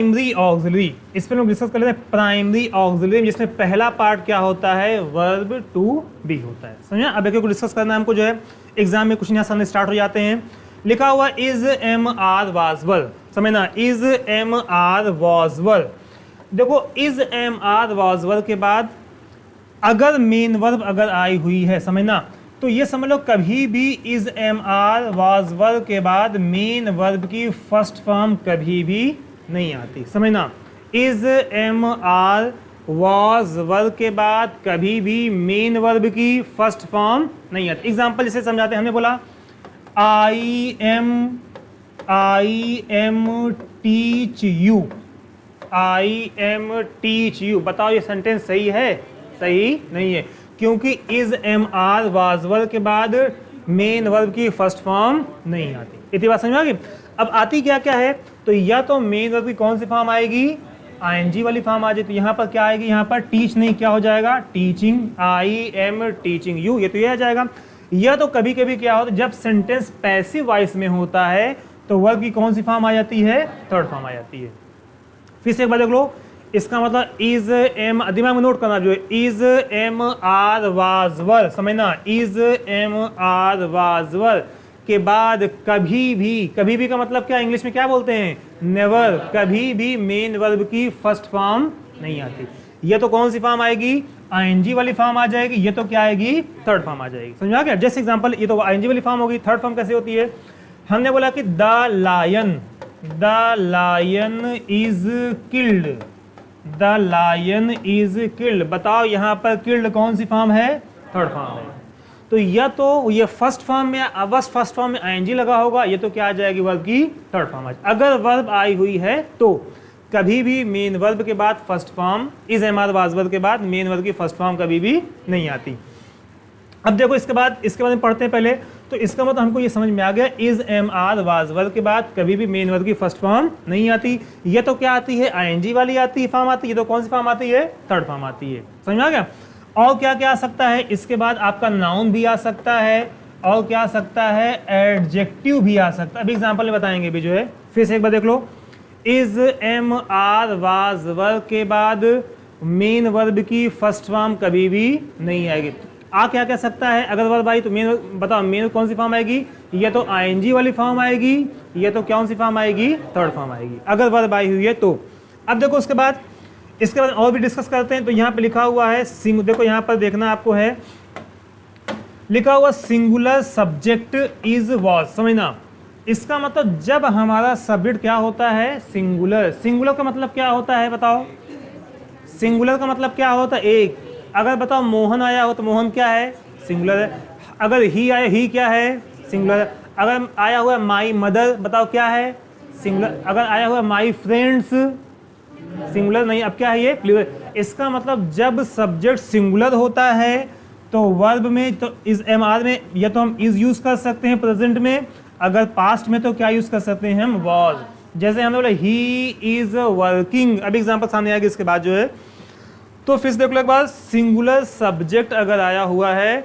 Primary auxiliary, इस पर हम डिस्कस कर लेते हैं प्राइमरी ऑक्सिलरी, जिसमें पहला पार्ट क्या होता है, वर्ब टू बी होता है। समझा? अब एक डिस्कस करना है हमको, जो है एग्जाम में क्वेश्चन यहाँ सामने स्टार्ट हो जाते हैं। लिखा हुआ is am are was were, समझना, is am are was were. देखो is am are was were के बाद अगर मेन वर्ब अगर आई हुई है, समझना, तो ये समझ लो कभी भी is am are was were के बाद मेन वर्ब की फर्स्ट फॉर्म कभी भी नहीं आती। समझना, is am are was verb के बाद कभी भी मेन वर्ब की फर्स्ट फॉर्म नहीं आती। एग्जांपल जैसे समझाते हैं, हमने बोला I am teach you, I am teach you. बताओ ये सेंटेंस सही है? सही नहीं है, क्योंकि is am are was verb के बाद मेन वर्ब की फर्स्ट फॉर्म नहीं आती। इतनी बात समझ में आ गई? अब आती क्या क्या है, तो या तो मेन वर्ब की कौन सी फॉर्म आएगी, आईएनजी वाली फॉर्म आ जाए, तो यहाँ पर क्या आएगी, यहाँ पर टीच नहीं, क्या हो जाएगा, teaching, I am teaching you, ये तो ये आ जाएगा। या तो कभी कभी क्या होता है, जब सेंटेंस पैसिव वॉइस में होता है तो वर्ब की कौन सी फॉर्म आ जाती है, थर्ड फॉर्म आ जाती है। फिर से एक बार देख लो, इसका मतलब इज एम, दिमाग में नोट करना जो है, is am are was were, समझना, is am are was were के बाद कभी भी का मतलब क्या, इंग्लिश में क्या बोलते हैं, नेवर, कभी भी मेन वर्ब की फर्स्ट फॉर्म नहीं आती। ये तो कौन सी फॉर्म आएगी, आईएनजी वाली फॉर्म आ जाएगी, ये तो क्या आएगी, थर्ड फॉर्म आ जाएगी। समझ आ गया? जैसे एग्जांपल, ये तो आईएनजी वाली फॉर्म होगी, थर्ड फॉर्म कैसे होती है, हमने बोला कि the lion is killed, the lion is killed. बताओ यहाँ पर किल्ड कौन सी फॉर्म है, थर्ड फॉर्म है। तो या तो ये फर्स्ट फॉर्म में, बस फर्स्ट फॉर्म में आईएनजी लगा होगा, ये तो क्या आ जाएगी, वर्ब की थर्ड फॉर्म आ जाएगी। अगर वर्ब आई हुई है तो कभी भी मेन वर्ब के बाद first form, is am are was verb के बाद मेन वर्ब की फर्स्ट फॉर्म कभी भी नहीं आती। अब देखो इसके बाद में पढ़ते हैं पहले, तो इसका मतलब हमको ये समझ में आ गया, is am are was verb के बाद कभी भी मेन वर्ब की फर्स्ट फॉर्म नहीं आती। ये तो क्या आती है, आईएनजी वाली आती है, फॉर्म आती है। ये तो कौन सी फॉर्म आती है, थर्ड फॉर्म आती है। समझ में आ गया? और क्या क्या आ सकता है, इसके बाद आपका नाउन भी आ सकता है, और क्या आ सकता है, एडजेक्टिव भी आ सकता है। अभी एग्जांपल में बताएंगे भी जो है। फिर से एक बार देख लो, is am are was verb के बाद मेन वर्ब की फर्स्ट फॉर्म कभी भी नहीं आएगी। आ क्या कह सकता है, अगर वर्ब आई तो मेन, बताओ मेन कौन सी फॉर्म आएगी, ये तो आईएनजी वाली फॉर्म आएगी, ये तो कौन सी फॉर्म आएगी, थर्ड फॉर्म आएगी, अगर वर्ब आई हुई है तो। अब देखो इसके बाद और भी डिस्कस करते हैं। तो यहाँ पे लिखा हुआ है, देखो यहाँ पर देखना आपको है, लिखा हुआ सिंगुलर सब्जेक्ट इज वॉज। समझना, इसका मतलब जब हमारा सब्जेक्ट क्या होता है, सिंगुलर। सिंगुलर का मतलब क्या होता है, बताओ, सिंगुलर का मतलब क्या होता है, एक। अगर बताओ मोहन आया हो तो मोहन क्या है, सिंगुलर है। अगर ही आया, ही क्या है, सिंगुलर। अगर आया हुआ माई मदर, बताओ क्या है, सिंगुलर। अगर आया हुआ माई फ्रेंड्स, सिंगुलर नहीं, अब क्या है ये, प्लूरल। इसका मतलब जब सब्जेक्ट सिंगुलर होता है तो वर्ब में तो इज एम आर में या तो हम इज यूज कर सकते हैं प्रेजेंट में, अगर पास्ट में तो क्या यूज कर सकते हैं हम, वॉज। जैसे हमने बोला ही इज वर्किंग, अभी एग्जांपल सामने आएगा इसके बाद जो है। तो फिर देख लो एक बार, सिंगुलर सब्जेक्ट अगर आया हुआ है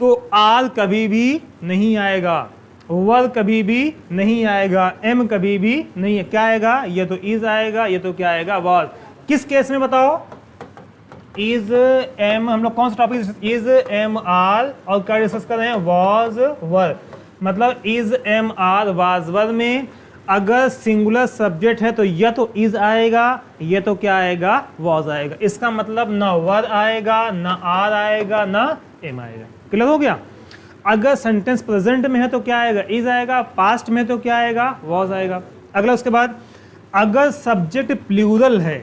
तो आर कभी भी नहीं आएगा, वर्ब कभी भी नहीं आएगा, एम कभी भी नहीं है, क्या आएगा, ये तो इज आएगा, ये तो क्या आएगा, वॉज। किस केस में बताओ, इज एम, हम लोग कौन सा टॉपिक, इज एम आर, और क्या डिस्कस कर रहे हैं, वॉज वर्ब। मतलब is am are was verb में अगर सिंगुलर सब्जेक्ट है तो या तो इज आएगा, ये तो क्या आएगा, वॉज आएगा। इसका मतलब ना वर्ब आएगा, ना आर आएगा, ना एम आएगा। क्लियर हो गया? अगर सेंटेंस प्रेजेंट में है तो क्या आएगा, इज आएगा, पास्ट में तो क्या आएगा, वॉज आएगा। अगला उसके बाद, अगर सब्जेक्ट प्लूरल है,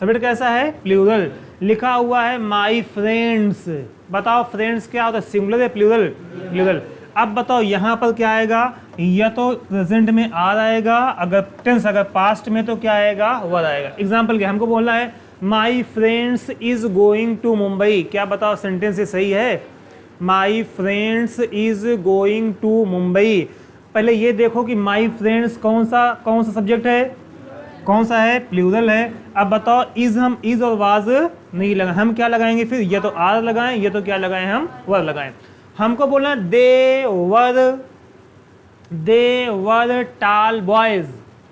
सब्जेक्ट कैसा है, प्लूरल, लिखा हुआ है माई फ्रेंड्स। बताओ फ्रेंड्स क्या होता है, सिंगुलर है, प्लूरल, प्लूरल। अब बताओ यहाँ पर क्या आएगा, या तो प्रेजेंट में आर आएगा, अगर टेंस, अगर पास्ट में तो क्या आएगा, वर्ब आएगा। एग्जाम्पल क्या हमको बोलना है, my friends is going to Mumbai. क्या बताओ सेंटेंस ये सही है, my friends is going to Mumbai. पहले ये देखो कि माई फ्रेंड्स कौन सा सब्जेक्ट है, कौन सा है, प्लूरल है। अब बताओ इज, हम इज और वाज नहीं लगाए, हम क्या लगाएंगे फिर, ये तो आर लगाएं, ये तो क्या लगाएं, हम वर्ब लगाएं। हमको बोलना दे वर टाल बॉयज,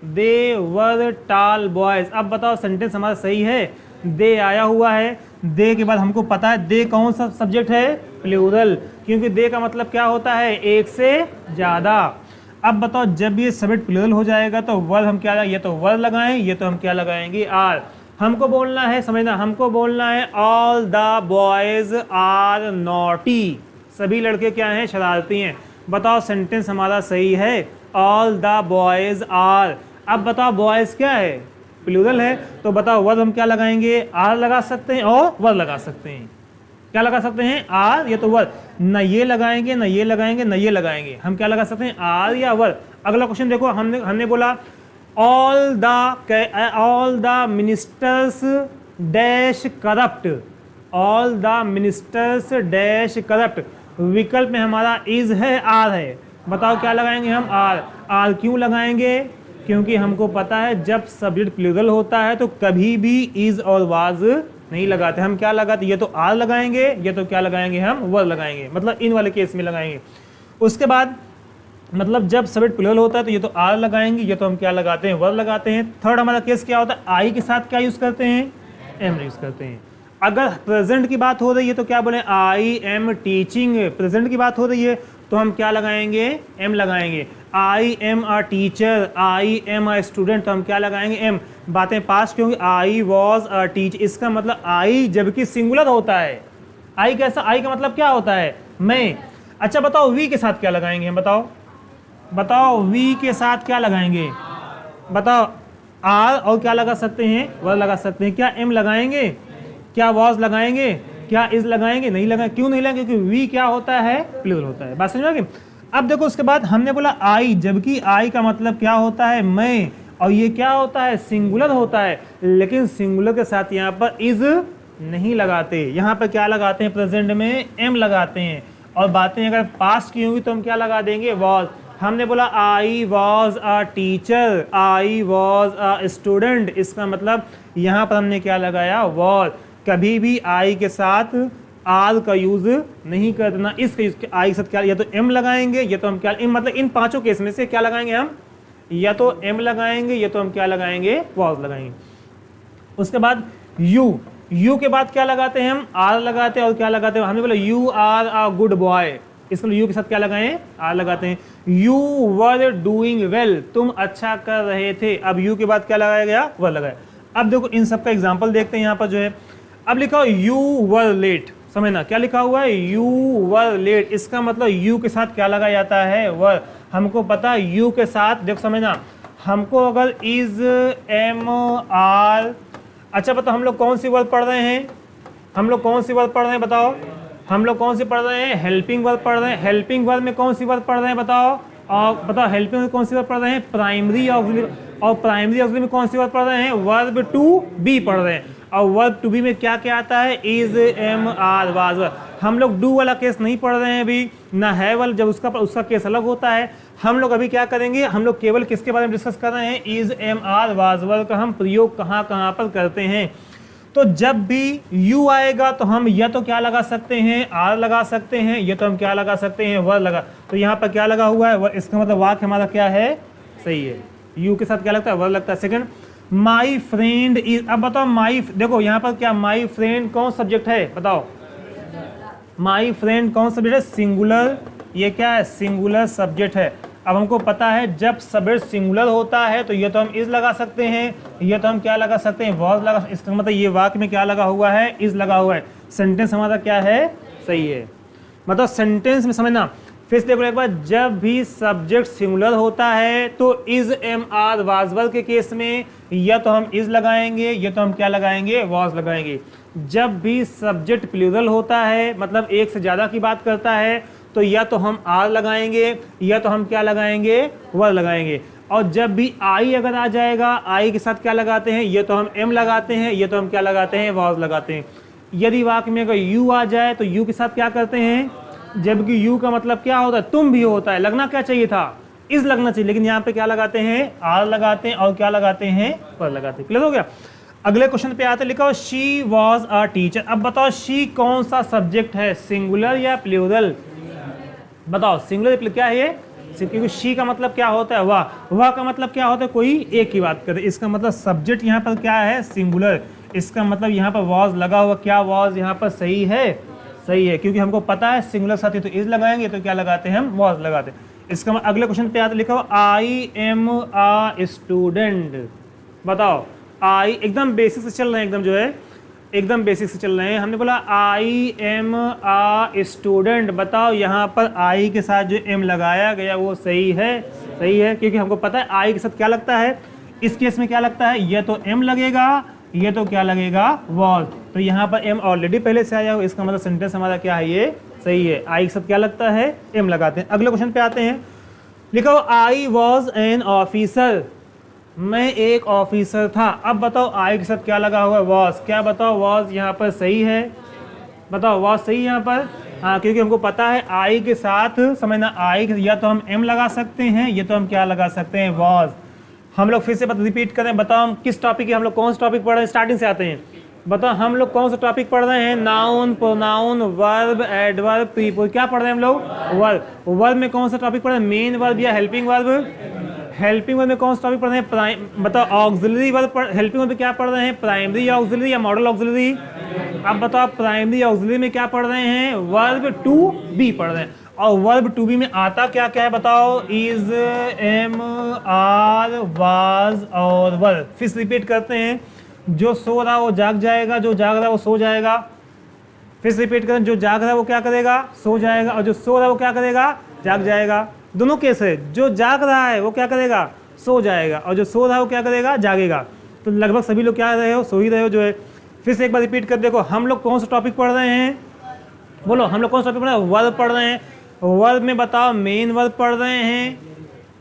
दे वर टॉल बॉयज। अब बताओ सेंटेंस हमारा सही है, दे आया हुआ है, दे के बाद हमको पता है दे कौन सा सब्जेक्ट है, प्लूरल, क्योंकि दे का मतलब क्या होता है, एक से ज़्यादा। अब बताओ जब ये सब्जेक्ट प्लूरल हो जाएगा तो वर्ब हम क्या, ये तो वर्ब लगाएं, ये तो हम क्या लगाएंगे, आर। हमको बोलना है, समझना, हमको बोलना है all the boys are naughty, सभी लड़के क्या हैं, शरारती हैं। बताओ सेंटेंस हमारा सही है, ऑल द बॉयज आर। अब बताओ बॉयज क्या है, प्लूरल है, तो बताओ वर्ब हम क्या लगाएंगे, आर लगा सकते हैं और वर्ब लगा सकते हैं। क्या लगा सकते हैं, आर, ये तो वर्ब, न ये लगाएंगे, न ये लगाएंगे, न ये लगाएंगे, हम क्या लगा सकते हैं, आर या वर्ब। अगला क्वेश्चन देखो, हमने बोला all the ministers dash corrupt, all the ministers dash corrupt. विकल्प में हमारा इज है, आर है। बताओ क्या लगाएंगे हम, आर। आर क्यों लगाएंगे, क्योंकि हमको पता है जब सब्जेक्ट प्लूरल होता है तो कभी भी इज और वाज नहीं लगाते, हम क्या लगाते, ये तो आर लगाएंगे, ये तो क्या लगाएंगे, हम वर्ब लगाएंगे, मतलब इन वाले केस में लगाएंगे। उसके बाद मतलब जब सब्जेक्ट प्लूरल होता है तो ये तो आर लगाएंगे, ये तो हम क्या लगाते हैं, वर्ब लगाते हैं। थर्ड हमारा केस क्या होता है, आई के साथ क्या यूज करते हैं, एम यूज करते हैं। अगर प्रेजेंट की बात हो रही है तो क्या बोले, आई एम टीचिंग, प्रेजेंट की बात हो रही है तो हम क्या लगाएंगे, एम लगाएंगे। I am a teacher, I am a student, तो हम क्या लगाएंगे, एम। बातें पास क्योंकि आई वॉज अ टीचर, इसका मतलब आई जबकि सिंगुलर होता है, आई कैसा, आई का मतलब क्या होता है, मैं। अच्छा बताओ वी के साथ क्या लगाएंगे हम, बताओ वी के साथ क्या लगाएंगे, बताओ, आर और क्या लगा सकते हैं, वर्ब लगा सकते हैं। क्या एम लगाएंगे, क्या वॉज लगाएंगे, क्या इज लगाएंगे, नहीं लगाएंगे। क्यों नहीं लगाएंगे, क्योंकि वी क्या होता है, प्लूरल होता है। बात समझ में। अब देखो उसके बाद हमने बोला आई, जबकि आई का मतलब क्या होता है, मैं, और ये क्या होता है, सिंगुलर होता है, लेकिन सिंगुलर के साथ यहाँ पर इज नहीं लगाते, यहाँ पर क्या लगाते हैं, प्रेजेंट में एम लगाते हैं। और बातें अगर पास्ट की होंगी तो हम क्या लगा देंगे, वॉज। हमने बोला I was a teacher, I was a student, इसका मतलब यहाँ पर हमने क्या लगाया, वॉज। कभी भी आई के साथ आर का यूज नहीं करना, इसके आई के साथ क्या, या तो एम लगाएंगे, या तो हम क्या, मतलब इन पांचों केस में से क्या लगाएंगे हम, या तो एम लगाएंगे, या तो हम क्या लगाएंगे, वॉज लगाएंगे। उसके बाद यू के बाद क्या लगाते हैं हम, आर लगाते हैं, और क्या लगाते हैं, हमने बोला you are a good boy, इसलिए यू के साथ क्या लगाएं, आर लगाते हैं। यू वर डूइंग वेल, तुम अच्छा कर रहे थे, अब यू के बाद क्या लगाया गया, वर लगाया। अब देखो इन सब का एग्जाम्पल देखते हैं यहाँ पर जो है। अब लिखा हो यू वर लेट, समझना क्या लिखा हुआ है, यू वर लेट, इसका मतलब यू के साथ क्या लगा जाता है, वर। हमको पता है यू के साथ, देखो समझना, हमको अगर इज एम आर, अच्छा बताओ हम लोग कौन सी वर्ड पढ़ रहे हैं, हम लोग कौन सी वर्ड पढ़ रहे हैं, बताओ हम लोग कौन सी पढ़ रहे हैं, हेल्पिंग वर्ब पढ़ रहे हैं। हेल्पिंग वर्ब में कौन सी वर्ब पढ़ रहे हैं, बताओ, और बताओ हेल्पिंग में कौन सी वर्ब पढ़ रहे हैं, प्राइमरी ऑक्सिलरी, और प्राइमरी ऑक्सिलरी में कौन सी वर्ब पढ़ रहे हैं, वर्ब टू बी पढ़ रहे हैं। और वर्ब टू बी में क्या क्या आता है, is am are was verb. हम लोग डू वाला केस नहीं पढ़ रहे हैं अभी, ना है वाला, जब उसका केस अलग होता है। हम लोग अभी क्या करेंगे, हम लोग केवल किसके बारे में डिस्कस कर रहे हैं, is am are was verb का हम प्रयोग कहाँ कहाँ पर करते हैं। तो जब भी यू आएगा तो हम या तो क्या लगा सकते हैं, आर लगा सकते हैं, या तो हम क्या लगा सकते हैं, वर्ब लगा। तो यहाँ पर क्या लगा हुआ है, इसका मतलब वाक्य हमारा क्या है, सही है। यू के साथ क्या लगता है, वर्ब लगता है। सेकंड, माई फ्रेंड इज, अब बताओ माई, देखो यहाँ पर क्या, माई फ्रेंड कौन सब्जेक्ट है, बताओ माई फ्रेंड कौन सब्जेक्ट है, सिंगुलर, ये क्या है, सिंगुलर सब्जेक्ट है। अब हमको पता है जब सब्जेक्ट सिंगुलर होता है तो ये तो हम इज लगा सकते हैं, ये तो हम क्या लगा सकते हैं, वॉज लगा। इसका मतलब ये वाक्य में क्या लगा हुआ है, इज लगा हुआ है। सेंटेंस हमारा क्या है, सही है। मतलब सेंटेंस में समझना, फिर से देखो एक बार, जब भी सब्जेक्ट सिंगुलर होता है तो is am are was verb के केस में या तो हम इज लगाएंगे, या तो हम क्या लगाएंगे, वॉज लगाएंगे। जब भी सब्जेक्ट प्लूरल होता है, मतलब एक से ज़्यादा की बात करता है, तो या तो हम आर लगाएंगे, या तो हम क्या लगाएंगे, वर्ब लगाएंगे। और जब भी आई अगर आ जाएगा, आई के साथ क्या लगाते हैं, ये तो हम एम लगाते हैं, ये तो हम क्या लगाते हैं, वॉज लगाते हैं। यदि वाक्य में अगर यू आ जाए तो यू के साथ क्या करते हैं, जबकि यू का मतलब क्या होता है, तुम भी होता है, लगना क्या चाहिए था, इज लगना चाहिए, लेकिन यहाँ पे क्या लगाते हैं, आर लगाते हैं, और क्या लगाते हैं, वर्ब लगाते हैं। क्लियर हो गया। अगले क्वेश्चन पे आते, लिखा हो शी वॉज अ टीचर। अब बताओ शी कौन सा सब्जेक्ट है, सिंगुलर या प्लूरल, बताओ सिंगुलर क्या है ये, क्योंकि शी का मतलब क्या होता है वह का मतलब क्या होता है कोई एक की बात करते। इसका मतलब सब्जेक्ट यहाँ पर क्या है सिंगुलर, इसका मतलब यहाँ पर वॉज लगा हुआ, क्या वॉज यहाँ पर सही है, सही है, क्योंकि हमको पता है सिंगुलर साथ ही तो इज लगाएंगे तो क्या लगाते हैं हम वॉज लगाते हैं। इसका अगले क्वेश्चन पे आता लिखा हुआ आई एम आ स्टूडेंट। बताओ आई एकदम बेसिक से चल रहे हैं, एकदम जो है एकदम बेसिक से चल रहे हैं। हमने बोला आई एम आ स्टूडेंट। बताओ यहाँ पर आई के साथ जो एम लगाया गया वो सही है, सही है, क्योंकि हमको पता है आई के साथ क्या लगता है, इस केस में क्या लगता है, ये तो एम लगेगा, ये तो क्या लगेगा वॉज। तो यहाँ पर एम ऑलरेडी पहले से आया हो, इसका मतलब सेंटेंस हमारा क्या है, ये सही है। आई के साथ क्या लगता है, एम लगाते हैं। अगले क्वेश्चन पे आते हैं, लिखो आई वॉज एन ऑफिसर। मैं एक ऑफिसर था। अब बताओ आई के साथ क्या लगा हुआ है, वॉज। क्या बताओ वॉज यहाँ पर सही है, बताओ वॉज सही है यहाँ पर, हाँ, क्योंकि हमको पता है आई के साथ समझना, आई या तो हम एम लगा सकते हैं या तो हम क्या लगा सकते हैं वॉज। हम लोग फिर से रिपीट करें, बताओ हम किस टॉपिक हम लोग कौन सा टॉपिक पढ़ रहे हैं, स्टार्टिंग से आते हैं। बताओ हम लोग कौन सा टॉपिक पढ़ रहे हैं, नाउन, प्रोनाउन, वर्ब, एडवर्ब, प्रीपोज। क्या पढ़ रहे हैं हम लोग, वर्ब। वर्ब में कौन सा टॉपिक पढ़ रहे हैं, मेन वर्ब या हेल्पिंग वर्ब। हेल्पिंग वर्ब में कौन सा टॉपिक पढ़ रहे हैं, बताओ ऑक्सिलरी वर्ब। हेल्पिंग वर्ब में क्या पढ़ रहे हैं, प्राइमरी या ऑक्सिलरी या मॉडल ऑक्सिलरी। अब बताओ प्राइमरी या ऑक्सिलरी में क्या पढ़ रहे हैं, वर्ब टू बी पढ़ रहे हैं। और वर्ब टू बी में आता क्या क्या है, बताओ इज, एम, आर, वाज और वर। फिर रिपीट करते हैं, जो सो रहा वो जाग जाएगा, जो जाग रहा वो सो जाएगा। फिर रिपीट करें, जो जाग रहा है वो क्या करेगा, सो जाएगा, और जो सो रहा है वो क्या करेगा, जाग जाएगा। दोनों केस है, जो जाग रहा है वो क्या करेगा, सो जाएगा, और जो सो रहा है वो क्या करेगा, जागेगा। तो लगभग सभी लोग क्या रहे हो, सो ही रहे हो जो है। फिर से एक बार रिपीट कर देखो, हम लोग कौन सा टॉपिक पढ़ रहे हैं, बोलो हम लोग कौन सा टॉपिक पढ़ रहे हैं, वर्ब पढ़ रहे हैं। वर्ब में बताओ मेन वर्ब पढ़ रहे हैं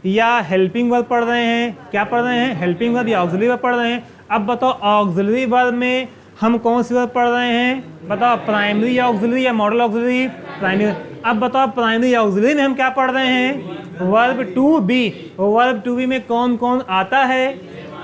या हेल्पिंग वर्ब पढ़ रहे हैं, क्या पढ़ रहे हैं, हेल्पिंग वर्ब या ऑक्सिलरी वर्ब पढ़ रहे हैं। अब बताओ ऑक्सिलरी वर्ब में हम कौन सी वर्ब पढ़ रहे हैं, बताओ प्राइमरी या ऑक्सिलरी या मॉडल ऑक्सिलरी, प्राइमरी। अब बताओ प्राइमरी या ऑक्सिलरी में हम क्या पढ़ रहे हैं, verb to be. Verb to be में कौन कौन आता है,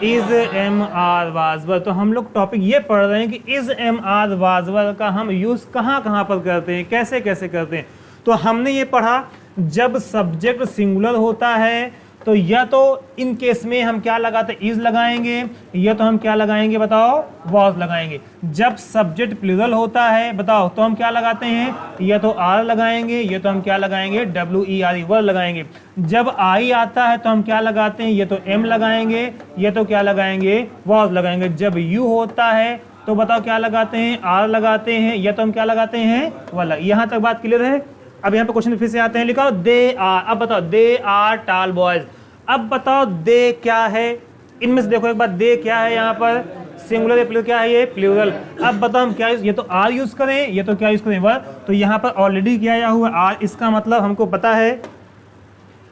is, am, are, was, were. तो हम लोग टॉपिक ये पढ़ रहे हैं कि is, am, are, was, were का हम यूज कहाँ कहाँ पर करते हैं, कैसे कैसे करते हैं। तो हमने ये पढ़ा, जब सब्जेक्ट सिंगुलर होता है तो या तो इन केस में हम क्या लगाते हैं, इज लगाएंगे, या तो हम क्या लगाएंगे, बताओ वॉज लगाएंगे। जब सब्जेक्ट प्लूरल होता है बताओ तो हम क्या लगाते हैं, या तो आर लगाएंगे, या तो हम क्या लगाएंगे, WERE, वर लगाएंगे। जब आई आता है तो हम क्या लगाते हैं, या तो एम लगाएंगे, या तो क्या लगाएंगे, वॉज लगाएंगे। जब यू होता है तो बताओ क्या लगाते हैं, आर लगाते हैं, या तो हम क्या लगाते हैं, वर। यहाँ तक बात क्लियर है। अब यहाँ पे क्वेश्चन फिर से आते हैं, लिखो दे आर। अब बताओ दे आर टॉल बॉयज। अब बताओ दे क्या है, इनमें से देखो एक बार, दे क्या है, यहाँ पर सिंगुलर या प्लूरल, क्या है ये प्लूरल। अब बताओ हम क्या, ये तो आर यूज करें, ये तो क्या यूज करें, वर। तो यहाँ पर ऑलरेडी क्या आया हुआ आर, इसका मतलब हमको पता है,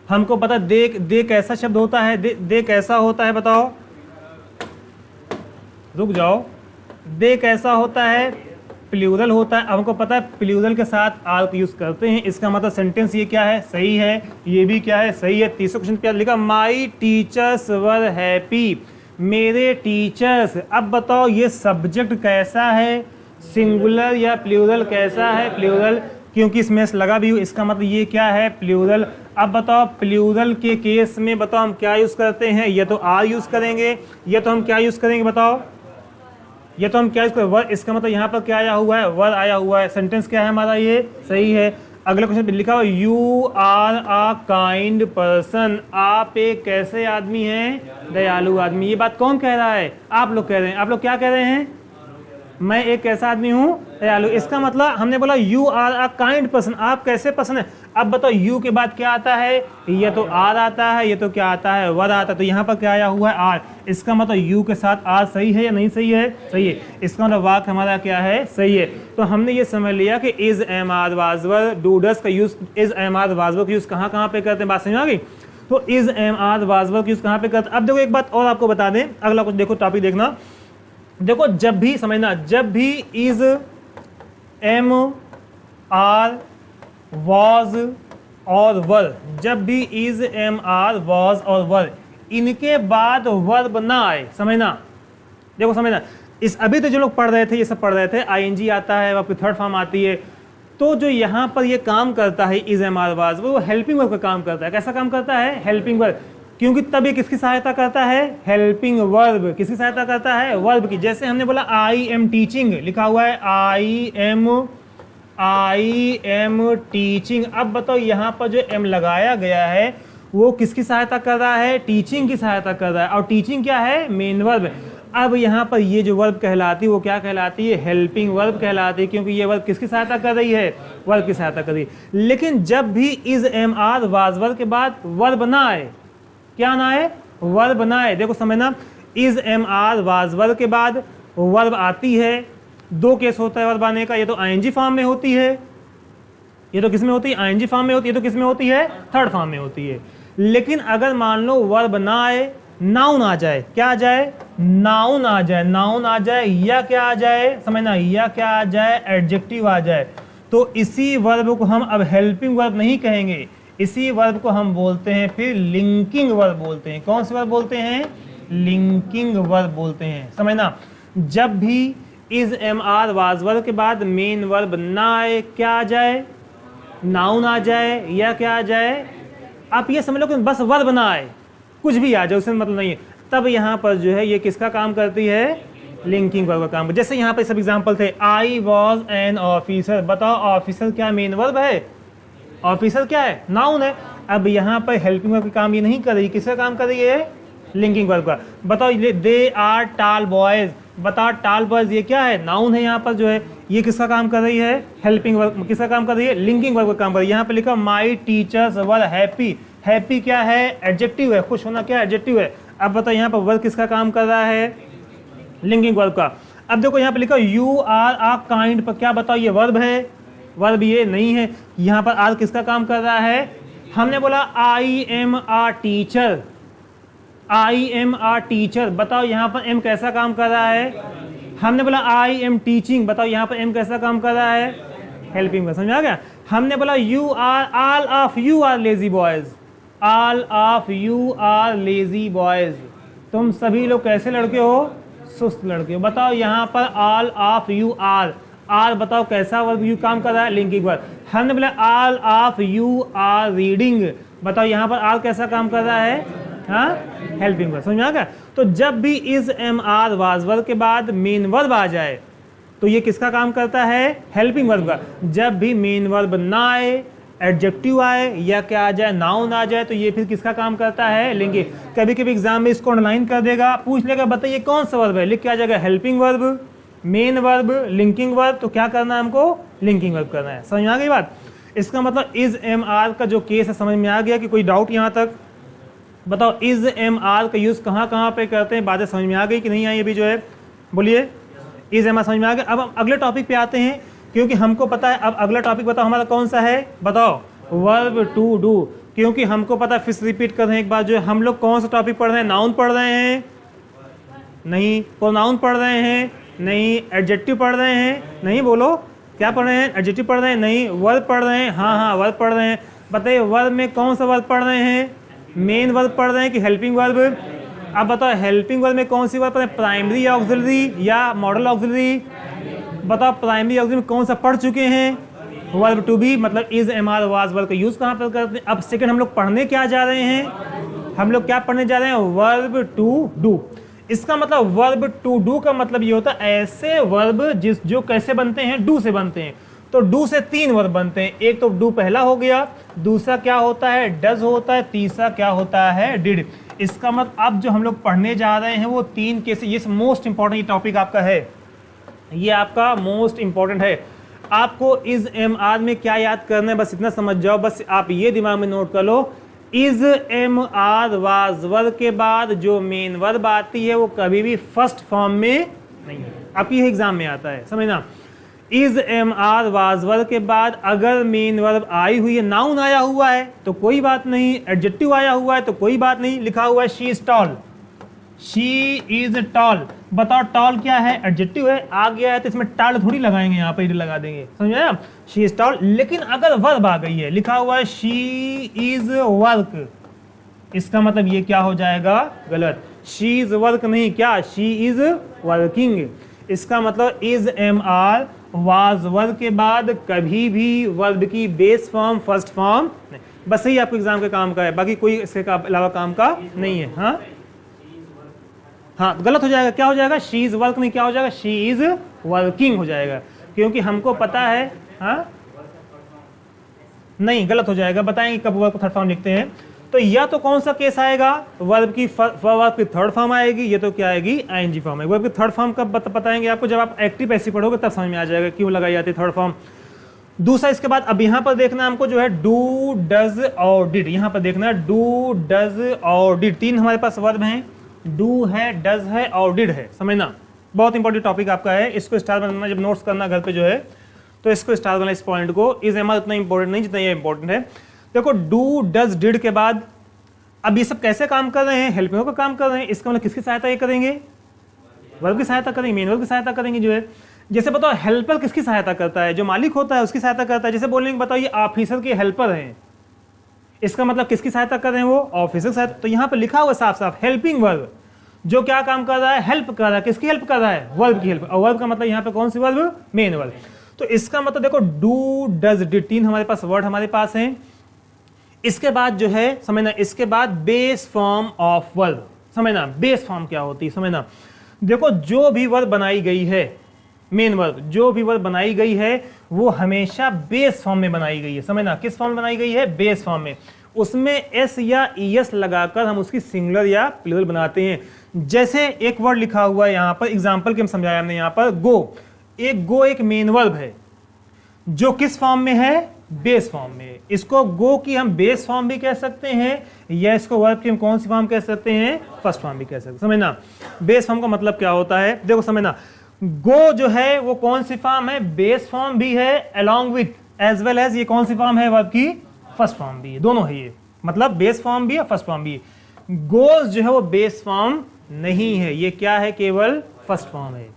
हमको पता दे कैसा शब्द होता है, दे कैसा होता है, बताओ, रुक जाओ, दे कैसा होता है, प्लूरल होता है। हमको पता है प्लूरल के साथ आर को यूज करते हैं, इसका मतलब सेंटेंस ये क्या है, सही है, ये भी क्या है, सही है। तीसरा क्वेश्चन पे लिखा माई टीचर्स वर हैप्पी, मेरे टीचर्स। अब बताओ ये सब्जेक्ट कैसा है, सिंगुलर या प्लूरल, कैसा है, प्लूरल, क्योंकि इसमें लगा भी, इसका मतलब ये क्या है, प्लूरल। अब बताओ प्लूरल के केस में बताओ हम क्या यूज करते हैं, या तो आर यूज करेंगे, या तो हम क्या यूज करेंगे, बताओ, ये तो हम क्या इसको वर। इसका मतलब यहाँ पर क्या आया हुआ है, वर आया हुआ है। सेंटेंस क्या है हमारा, ये सही है। अगले क्वेश्चन पे लिखा हुआ you are a kind person, आप एक कैसे आदमी हैं, दयालु आदमी। ये बात कौन कह रहा है, आप लोग कह रहे हैं। आप लोग क्या कह रहे हैं, मैं एक कैसा आदमी हूँ, दयालु। इसका मतलब हमने बोला you are a kind person, आप कैसे पर्सन है। अब बताओ यू के बाद क्या आता है, ये तो आर आता है, ये तो क्या आता है, वर आता है। तो यहाँ पर क्या आया हुआ है, आर। इसका मतलब यू के साथ आर सही है या नहीं सही है, सही है। इसका मतलब वाक्य हमारा क्या है, सही है। तो हमने ये समझ लिया कि is, am, are, was, were, do, does का use, is, am, are, was, were का यूज कहाँ कहाँ पे करते हैं, बात समझ आ गई। तो is, am, are, was, were का यूज कहाँ पे करते हैं। अब देखो एक बात और आपको बता दें, अगला कुछ देखो टॉपिक देखना, देखो जब भी समझना, जब भी इज, एम, आर, वॉज और वर, जब भी इज, एम, आर, वॉज और वर, इनके बाद वर्ब ना आए, समझना, देखो समझना। इस अभी तो जो लोग पढ़ रहे थे, ये सब पढ़ रहे थे, आईएनजी आता है, आपकी थर्ड फॉर्म आती है, तो जो यहाँ पर ये काम करता है इज एम आर वाज, वो हेल्पिंग वर्ब का काम करता है। कैसा काम करता है? हेल्पिंग वर्ब, क्योंकि तब ये किसकी सहायता करता है? Helping verb. किसकी सहायता करता है? वर्ब की। जैसे हमने बोला आई एम टीचिंग, लिखा हुआ है आई एम टीचिंग। अब बताओ यहाँ पर जो एम लगाया गया है वो किसकी सहायता कर रहा है? टीचिंग की सहायता कर रहा है। और टीचिंग क्या है? Main verb. अब यहाँ पर ये जो वर्ब कहलाती है वो क्या कहलाती है? हेल्पिंग वर्ब कहलाती है, क्योंकि ये वर्ब किसकी सहायता कर रही है? वर्ब की सहायता कर रही है। लेकिन जब भी is am are was verb के बाद वर्ब ना आए, क्या ना आए? वर्ब ना आए। देखो समझना, is am are was verb के बाद वर्ब आती है, दो केस होता है वर्ब आने का, ये तो आईएनजी फॉर्म में होती है, ये तो किस में होती है? आईएनजी फॉर्म में होती है, ये तो किस में होती है? थर्ड फॉर्म में होती है। लेकिन अगर मान लो वर्ब ना आए, नाउन आ जाए, क्या आ जाए? नाउन आ जाए, नाउन आ जाए, या क्या आ जाए? समझना, या क्या आ जाए? एडजेक्टिव आ जाए। तो इसी वर्ब को हम अब हेल्पिंग वर्ब नहीं कहेंगे, इसी वर्ब को हम बोलते हैं फिर लिंकिंग वर्ब बोलते हैं। कौन सी वर्ब बोलते हैं? लिंकिंग वर्ब बोलते हैं। समझना, जब भी is am are was verb के बाद मेन वर्ब ना आए, क्या आ जाए? नाउन आ जाए, या क्या आ जाए? आप ये समझ लो कि बस वर्ब ना आए, कुछ भी आ जाए, उससे मतलब नहीं है, तब यहाँ पर जो है ये किसका काम करती है? लिंकिंग वर्ब का काम। जैसे यहाँ पर सब एग्जांपल थे, आई वॉज एन ऑफिसर। बताओ ऑफिसर क्या मेन वर्ब है? ऑफिसर क्या है? नाउन है। अब यहाँ पर हेल्पिंग वर्ब का काम ये नहीं कर रही, किसका काम कर रही है? लिंकिंग वर्ब का। बताओ दे आर टाल बॉयज, बताओ टाल बॉयज ये क्या है? नाउन है। यहाँ पर जो है ये किसका काम कर रही है? Helping verb. किसका काम कर रही है? लिंकिंग वर्ब का काम कर रही है। यहाँ पे लिखा my teachers were happy, happy क्या है? एडजेक्टिव है, खुश होना क्या एडजेक्टिव है। अब बताओ यहाँ पर वर्ब किसका काम कर रहा है? लिंकिंग वर्ब का। अब देखो यहाँ पे लिखा यू आर आ काइंड, पर क्या बताओ ये वर्ब है? वर्ब ये नहीं है। यहाँ पर आर किसका काम कर रहा है? हमने बोला I am a teacher, I am a teacher. बताओ यहाँ पर एम कैसा काम कर रहा है? हमने बोला आई एम टीचिंग, बताओ यहाँ पर एम कैसा काम कर रहा है? Helping verb. समझ आ गया? हमने बोला you are, all of you are lazy boys, all of you are lazy boys. तुम सभी लोग कैसे लड़के हो? सुस्त लड़के हो। बताओ यहाँ पर all of you are, are बताओ कैसा वर्ब यू काम कर रहा है? Linking verb. हमने बोला all of you are reading, बताओ यहाँ पर आर कैसा काम कर रहा है? हाँ, हेल्पिंग वर्ब। समझ में आ गया? तो जब भी is am are was verb के बाद मेन वर्ब आ जाए तो ये किसका काम करता है? हेल्पिंग वर्ब का। जब भी मेन वर्ब ना आए, एडजेक्टिव आए, या क्या आ जाए? नाउन आ जाए, तो ये फिर किसका काम करता है? लिंकिंग। कभी कभी एग्जाम में इसको अंडरलाइन कर देगा, पूछ लेगा बताइए कौन सा वर्ब है, लिख के आ जाएगा helping verb, main verb, linking verb. तो क्या करना है हमको? लिंकिंग वर्ब करना है। समझ में आ गई बात? इसका मतलब इज एम आर का जो केस है समझ में आ गया कि कोई डाउट यहाँ तक? बताओ इज एम आर का यूज कहाँ कहाँ पे करते हैं? बातें समझ में आ गई कि नहीं आई? अभी जो है बोलिए, इज एम आर समझ में आ गया। अब हम अगले टॉपिक पे आते हैं, क्योंकि हमको पता है अब अगला टॉपिक बताओ हमारा कौन सा है? बताओ, वर्ब टू डू। क्योंकि हमको पता है, फिर रिपीट कर रहे हैं एक बार, जो हम लोग कौन सा टॉपिक पढ़ रहे हैं? नाउन पढ़ रहे हैं? नहीं। प्रोनाउन पढ़ रहे हैं? नहीं। एडजेक्टिव पढ़ रहे हैं? नहीं। बोलो, क्या पढ़ रहे हैं? एडजेक्टिव पढ़ रहे हैं? नहीं। वर्ब पढ़ रहे हैं? हाँ हाँ, वर्ब पढ़ रहे हैं। बताइए वर्ब में कौन सा वर्ब पढ़ रहे हैं? मेन वर्ब पढ़ रहे हैं कि हेल्पिंग वर्ब? अब बताओ हेल्पिंग वर्ब में कौन सी वर्ब पढ़ रहे हैं? प्राइमरी ऑक्सिलरी या मॉडल ऑक्सिलरी? बताओ प्राइमरी ऑक्सिलरी में कौन सा पढ़ चुके हैं? वर्ब टू बी, मतलब is am are was verb का यूज कहाँ पर करते हैं? अब सेकंड हम लोग पढ़ने क्या जा रहे हैं? हम लोग क्या पढ़ने जा रहे हैं? Verb to do. इसका मतलब वर्ब टू डू का मतलब ये होता है ऐसे वर्ब जो कैसे बनते हैं? डू से बनते हैं। तो डू से तीन वर्ब बनते हैं। एक तो डू पहला हो गया, दूसरा क्या होता है? डज होता है, तीसरा क्या होता है? डिड। इसका मतलब अब जो हम लोग पढ़ने जा रहे हैं वो तीन केस, ये मोस्ट इंपॉर्टेंट टॉपिक आपका है, ये आपका मोस्ट इंपॉर्टेंट है। आपको इज एम आर में क्या याद करना है? बस इतना समझ जाओ, बस आप ये दिमाग में नोट कर लो, is am are was verb के बाद जो मेन वर्ब आती है वो कभी भी फर्स्ट फॉर्म में नहीं है। आपकी एग्जाम में आता है, समझना। Is am are was verb के बाद अगर मेन वर्ब आई हुई है, नाउन आया हुआ है तो कोई बात नहीं, एडजेक्टिव आया हुआ है तो कोई बात नहीं। लिखा हुआ है she is tall, she is tall. बताओ टॉल क्या है? एडजेक्टिव है, आ गया है तो इसमें टाल थोड़ी लगाएंगे, यहाँ पे लगा देंगे, समझ आया? She is tall. लेकिन अगर वर्ब आ गई है, लिखा हुआ है शी इज वर्क, इसका मतलब ये क्या हो जाएगा? गलत। शी इज वर्क नहीं, क्या? She is working. इसका मतलब is am are was verb के बाद कभी भी वर्ब की बेस फॉर्म फर्स्ट फॉर्म नहीं। बस यही आपको एग्जाम के काम का है, बाकी कोई इसके अलावा काम का नहीं है। हाँ हाँ, गलत हो जाएगा, क्या हो जाएगा, शी इज वर्क नहीं, क्या हो जाएगा, शी इज वर्किंग हो जाएगा, क्योंकि हमको पता है। हाँ नहीं, गलत हो जाएगा, बताएंगे कब वर्ब को थर्ड फॉर्म लिखते हैं। तो या तो कौन सा केस आएगा, वर्ब की थर्ड फॉर्म आएगी, ये तो क्या आएगी, आईएनजी फॉर्म है। वर्ब की थर्ड फॉर्म कब बताएंगे आपको, जब आप एक्टिव पैसिव पढ़ोगे तब समझ में आ जाएगा क्यों लगाई जाती है थर्ड फॉर्म। दूसरा इसके बाद अब यहाँ पर देखना हमको जो है डू डज और डिड, यहाँ पर देखना डू डज और डिड, तीन हमारे पास वर्ब हैं, डू है, डज है और डिड है, समझना बहुत इंपॉर्टेंट टॉपिक आपका है। इसको स्टार बनाना, जब नोट्स करना घर पे जो है तो इसको स्टार बनाना, इस पॉइंट को। इज एम उतना इंपॉर्टेंट नहीं जितना ये इंपॉर्टेंट है। देखो डू डज डिड के बाद अब ये सब कैसे काम कर रहे हैं, हेल्पिंग का काम कर रहे हैं, इसका मतलब किसकी सहायता ये करेंगे, वर्ब की सहायता करेंगे, मेन वर्ब की सहायता करेंगे जो है। जैसे बताओ हेल्पर किसकी सहायता करता है, जो मालिक होता है उसकी सहायता करता है। जैसे बोलेंगे बताओ ये ऑफिसर के हेल्पर हैं, इसका मतलब किसकी सहायता कर रहे हैं, वो ऑफिसर की सहायता। तो यहाँ पर लिखा हुआ साफ साफ हेल्पिंग वर्ब, जो क्या काम कर रहा है, हेल्प कर रहा है, किसकी हेल्प कर रहा है, वर्ब की हेल्प। और वर्ब का मतलब यहाँ पे कौन सी वर्ब, मेन वर्ब। तो इसका मतलब देखो डू डज डिड, तीन हमारे पास वर्ड हमारे पास हैं। इसके बाद जो है समझना, इसके बाद बेस फॉर्म ऑफ वर्ब, समझना बेस फॉर्म क्या होती है, समझना। देखो जो भी वर्ब बनाई गई है, मेन वर्ब जो भी वर्ब बनाई गई है वो हमेशा बेस फॉर्म में बनाई गई है, समझना किस फॉर्म में बनाई गई है, बेस फॉर्म में। उसमें एस या ईएस लगाकर हम उसकी सिंगुलर या प्लूरल बनाते हैं। जैसे एक वर्ड लिखा हुआ है यहाँ पर, एग्जाम्पल के हम समझाया हमने यहाँ पर, गो। गो एक मेन वर्ब है जो किस फॉर्म में है, बेस फॉर्म में। इसको गो की हम बेस फॉर्म भी कह सकते हैं, या इसको वर्ब की हम कौन सी फॉर्म कह सकते हैं, फर्स्ट फॉर्म भी कह सकते हैं, समझना। बेस फॉर्म का मतलब क्या होता है, देखो समझना, गो जो है वो कौन सी फॉर्म है, बेस फॉर्म भी है, along with as well as ये कौन सी फॉर्म है, वर्ब की फर्स्ट फॉर्म भी है, दोनों है ये, मतलब बेस फॉर्म भी है, फर्स्ट फॉर्म भी है। गोज जो है वो बेस फॉर्म नहीं है, ये क्या है, केवल फर्स्ट फॉर्म है।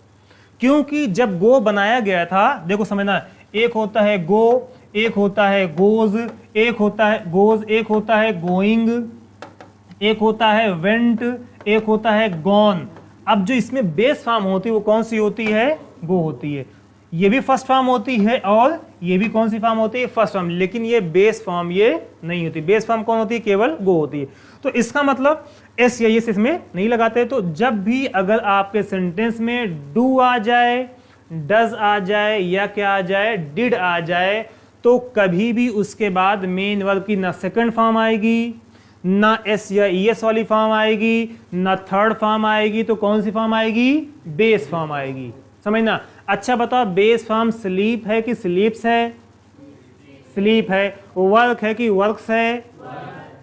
क्योंकि जब गो बनाया गया था, देखो समझना, एक होता है गो, एक होता है गोज, एक होता है गोज, एक होता है गोइंग, एक होता है वेंट, एक होता है गॉन। अब जो इसमें बेस फॉर्म होती है वो कौन सी होती है, गो होती है। ये भी फर्स्ट फॉर्म होती है और ये भी कौन सी फॉर्म होती है, फर्स्ट फॉर्म, लेकिन ये बेस फॉर्म ये नहीं होती। बेस फॉर्म कौन होती है, केवल गो होती है। तो इसका मतलब एस या एस इसमें नहीं लगाते। तो जब भी अगर आपके सेंटेंस में डू आ जाए, डज आ जाए या क्या आ जाए, डिड आ जाए, तो कभी भी उसके बाद मेन वर्ब की ना सेकंड फॉर्म आएगी, ना एस या ईएस वाली फॉर्म आएगी, ना थर्ड फॉर्म आएगी, तो कौन सी फॉर्म आएगी, बेस फॉर्म आएगी, समझना। अच्छा बताओ बेस फॉर्म स्लीप है कि स्लीप्स है, स्लीप है। वर्क है कि वर्क्स है,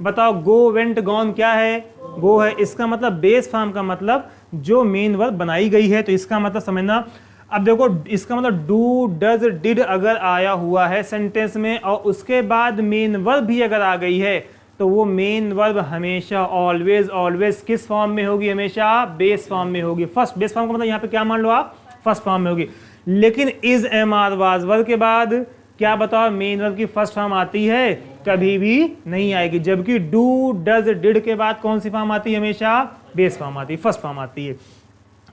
बताओ। गो वेंट गॉन क्या है, गो है। इसका मतलब बेस फॉर्म का मतलब जो मेन वर्ब बनाई गई है, तो इसका मतलब समझना। अब देखो इसका मतलब डू डज डिड अगर आया हुआ है सेंटेंस में और उसके बाद मेन वर्ब भी अगर आ गई है, तो वो मेन वर्ब हमेशा ऑलवेज ऑलवेज किस फॉर्म में होगी, हमेशा बेस फॉर्म में होगी। फर्स्ट बेस फॉर्म का मतलब यहाँ पे क्या मान लो आप, फर्स्ट फॉर्म में होगी। लेकिन is am are was verb के बाद क्या बताओ, मेन वर्ब की फर्स्ट फॉर्म आती है, कभी भी नहीं आएगी। जबकि डू डज डिड के बाद कौन सी फॉर्म आती है, हमेशा बेस फॉर्म आती है, फर्स्ट फॉर्म आती है।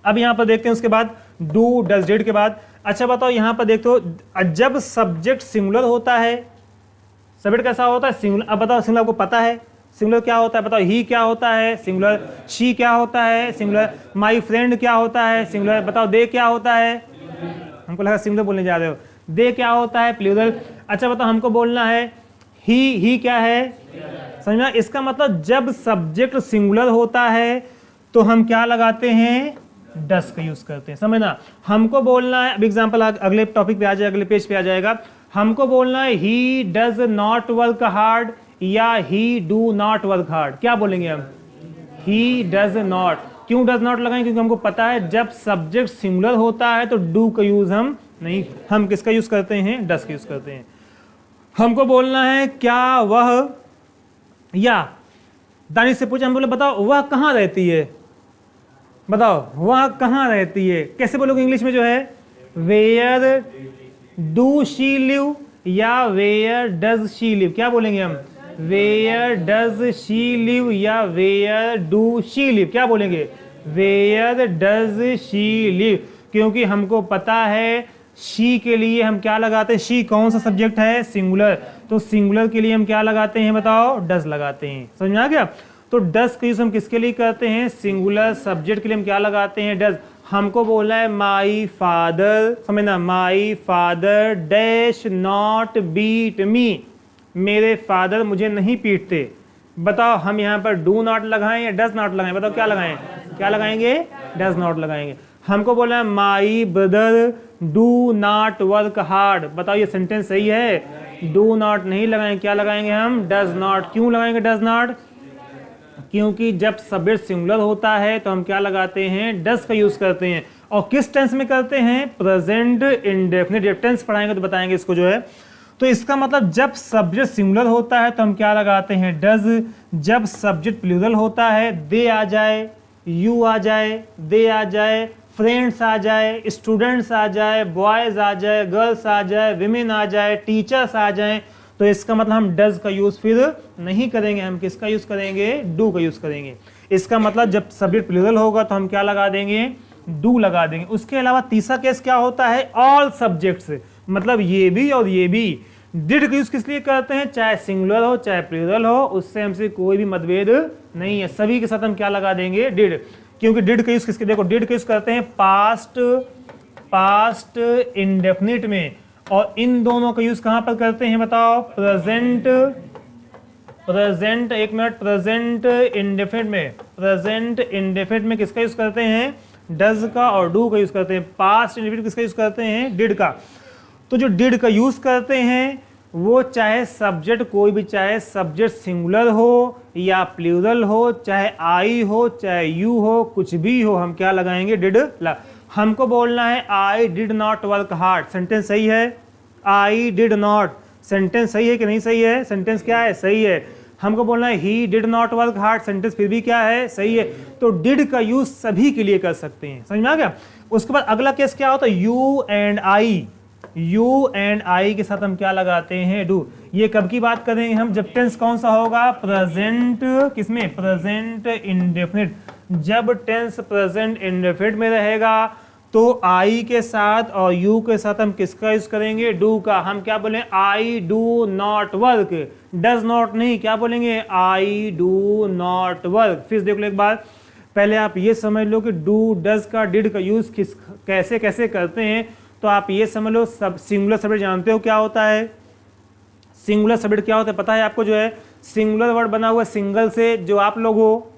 अब यहाँ पर देखते हैं उसके बाद डू डज डिड के बाद। अच्छा बताओ यहाँ पर देखते हो, जब सब्जेक्ट सिंगुलर होता है, सब्जेक्ट कैसा होता है, सिंगुलर। अब बताओ सिंगुलर आपको पता है, सिंगुलर क्या होता है, बताओ। ही क्या होता है, सिंगुलर। शी क्या होता है, सिंगुलर। माई फ्रेंड क्या होता है, सिंगुलर। बताओ दे क्या होता है, हमको लगा सिंगुलर बोलने जा रहे हो। दे क्या होता है, प्लूरल। अच्छा बताओ हमको बोलना है ही क्या है, समझना। इसका मतलब जब सब्जेक्ट सिंगुलर होता है तो हम क्या लगाते हैं, डस का यूज करते हैं, समझना। हमको बोलना है, अब एग्जांपल अगले टॉपिक पे आ जाएगा, अगले पेज पे आ जाएगा। हमको बोलना है he does not work hard या he do not work hard, क्या बोलेंगे हम, ही डज नॉट। क्यों डज नॉट लगाएंगे, क्योंकि हमको पता है जब सब्जेक्ट सिंगुलर होता है तो डू का यूज हम नहीं, हम किसका यूज करते हैं, डस का यूज करते हैं। हमको बोलना है क्या वह, या दानिश से पूछा, हम बोले बताओ वह कहाँ रहती है, बताओ वह कहाँ रहती है, कैसे बोलोगे इंग्लिश में जो है, वेयर डू शी लिव या वेयर डज शी लिव, क्या बोलेंगे हम, वेयर डज शी लिव या वेयर डू शी लिव, क्या बोलेंगे, वेयर डज शी लिव। क्योंकि हमको पता है शी के लिए हम क्या लगाते हैं, शी कौन सा सब्जेक्ट है, सिंगुलर, तो सिंगुलर के लिए हम क्या लगाते हैं बताओ, डज लगाते हैं। समझ में आ गया। तो डज का यूज हम किसके लिए करते हैं, सिंगुलर सब्जेक्ट के लिए हम क्या लगाते हैं, डज। हमको बोलना है माई फादर, समझना, my father dash not beat me, मेरे फादर मुझे नहीं पीटते। बताओ हम यहाँ पर डू नॉट लगाएं या डज नॉट लगाएं, बताओ क्या लगाएं, क्या लगाएंगे, डज नॉट लगाएंगे। हमको बोलना है my brother do not work hard, बताओ ये सेंटेंस सही है, डू नॉट नहीं लगाएंगे, क्या लगाएंगे हम, डज नॉट। क्यों लगाएंगे डज नॉट, क्योंकि जब सब्जेक्ट सिंगुलर होता है तो हम क्या लगाते हैं, डज का यूज करते हैं। और किस टेंस में करते हैं, प्रेजेंट इंडेफिनिट। जब टेंस पढ़ाएंगे तो बताएंगे इसको जो है। तो इसका मतलब जब सब्जेक्ट सिंगुलर होता है तो हम क्या लगाते हैं, डज। जब सब्जेक्ट प्लूरल होता है, दे आ जाए, यू आ जाए, दे आ जाए, फ्रेंड्स आ जाए, स्टूडेंट्स आ जाए, बॉयज आ जाए, गर्ल्स आ जाए, विमेन आ जाए, टीचर्स आ जाए, तो इसका मतलब हम डज का यूज फिर नहीं करेंगे, हम किसका यूज करेंगे, डू का यूज करेंगे। इसका मतलब जब सब्जेक्ट प्लूरल होगा तो हम क्या लगा देंगे, डू लगा देंगे। उसके अलावा तीसरा केस क्या होता है, ऑल सब्जेक्ट्स, मतलब ये भी और ये भी। डिड का यूज किस लिए करते हैं, चाहे सिंगुलर हो चाहे प्लूरल हो, उससे हमसे कोई भी मतभेद नहीं है, सभी के साथ हम क्या लगा देंगे, डिड। क्योंकि डिड का यूज किसके, देखो डिड का यूज करते हैं पास्ट इंडेफिनिट में, और इन दोनों का यूज कहां पर करते हैं बताओ, प्रेजेंट एक मिनट, प्रेजेंट इंडेफिनिट में, प्रेजेंट इंडेफिनिट में किसका यूज करते हैं, डज का, और डू का यूज करते हैं। पास्ट इंडेफिनिट किसका यूज करते हैं, डिड का। तो जो डिड का यूज करते हैं वो चाहे सब्जेक्ट कोई भी, चाहे सब्जेक्ट सिंगुलर हो या प्लूरल हो, चाहे आई हो चाहे यू हो, कुछ भी हो, हम क्या लगाएंगे, डिड। हमको बोलना है I did not work hard, sentence सही है, आई डिड नॉट, सेंटेंस सही है कि नहीं सही है, सेंटेंस क्या है, सही है। हमको बोलना है he did not work hard, sentence फिर भी क्या है, सही है। तो डिड का यूज सभी के लिए कर सकते हैं, समझ में आ गया। उसके बाद अगला केस क्या होता है, you and I, you and I के साथ हम क्या लगाते हैं, डू। ये कब की बात करेंगे हम, जब टेंस कौन सा होगा, प्रेजेंट, किसमें, प्रेजेंट इंडेफिनिट। जब टेंस प्रेजेंट इंडेफिनिट में रहेगा तो आई के साथ और यू के साथ हम किसका यूज करेंगे, डू का। हम क्या बोले, I do not work, does not नहीं, क्या बोलेंगे, आई डू नॉट वर्क। फिर देख लो एक बार, पहले आप ये समझ लो कि डू डज का डिड का यूज कैसे कैसे करते हैं। तो आप ये समझ लो, सब सिंगुलर सब्जेक्ट जानते हो क्या होता है, सिंगुलर सब्जेक्ट क्या होता है पता है आपको, जो है सिंगुलर वर्ड बना हुआ है सिंगल से, जो आप लोग हो,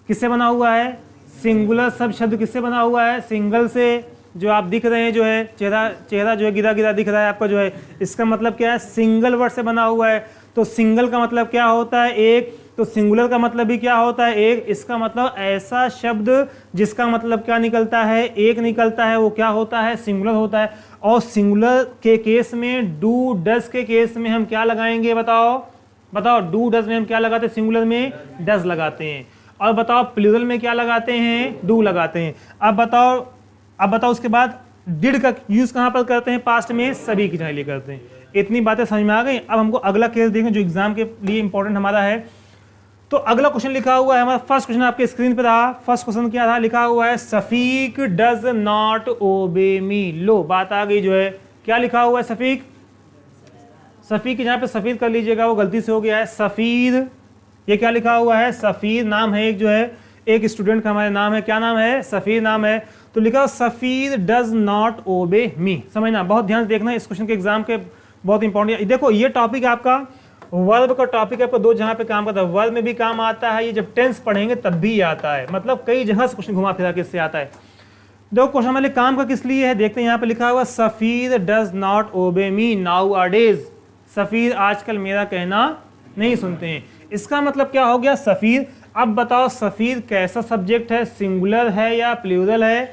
किससे बना हुआ है, सिंगुलर सब शब्द किससे बना हुआ है, सिंगल से। जो आप दिख रहे हैं जो है, चेहरा जो है गिरा गिरा दिख रहा है आपका जो है, इसका मतलब क्या है, सिंगल वर्ड से बना हुआ है। तो सिंगल का मतलब क्या होता है, एक। तो सिंगुलर का मतलब भी क्या होता है, एक। इसका मतलब ऐसा शब्द जिसका मतलब क्या निकलता है, एक निकलता है, वो क्या होता है, सिंगुलर होता है। और सिंगुलर के केस में, डू डज के केस में हम क्या लगाएंगे बताओ, डू डज में हम क्या लगाते हैं, सिंगुलर में डज लगाते हैं। और बताओ प्लूरल में क्या लगाते हैं, डू लगाते हैं। अब बताओ उसके बाद डिड का यूज कहां पर करते हैं, पास्ट में, सभी के लिए करते हैं। इतनी बातें समझ में आ गई। अब हमको अगला केस देखें जो एग्जाम के लिए इंपॉर्टेंट हमारा है। तो अगला क्वेश्चन लिखा हुआ है हमारा, फर्स्ट क्वेश्चन आपके स्क्रीन पे रहा। फर्स्ट क्वेश्चन क्या था, लिखा हुआ है सफीक डज नॉट ओबे मी। लो बात आ गई जो है, क्या लिखा हुआ है, सफीक की जहां पे सफीद कर लीजिएगा वो गलती से हो गया है, सफीद। ये क्या लिखा हुआ है, सफीद नाम है एक, जो है एक स्टूडेंट का हमारे नाम है, क्या नाम है, सफीद नाम है। तो लिखा सफीद डज नॉट ओबे मी। समझना, बहुत ध्यान से देखना, इस क्वेश्चन के एग्जाम के बहुत इंपॉर्टेंट। देखो ये टॉपिक आपका वर्ब का टॉपिक है, आपको दो जहां पे काम करता है, वर्ब में भी काम आता है, ये जब टेंस पढ़ेंगे तब भी आता है, मतलब कई जगह से क्वेश्चन घुमा फिरा के इससे आता है। देखो क्वेश्चन हमारे काम का किस लिए है, देखते हैं यहाँ पे लिखा हुआ सफीद does not obey me nowadays. Safeed आजकल मेरा कहना नहीं सुनते हैं। इसका मतलब क्या हो गया, सफीद। अब बताओ सफीद कैसा सब्जेक्ट है, सिंगुलर है या प्लूरल है,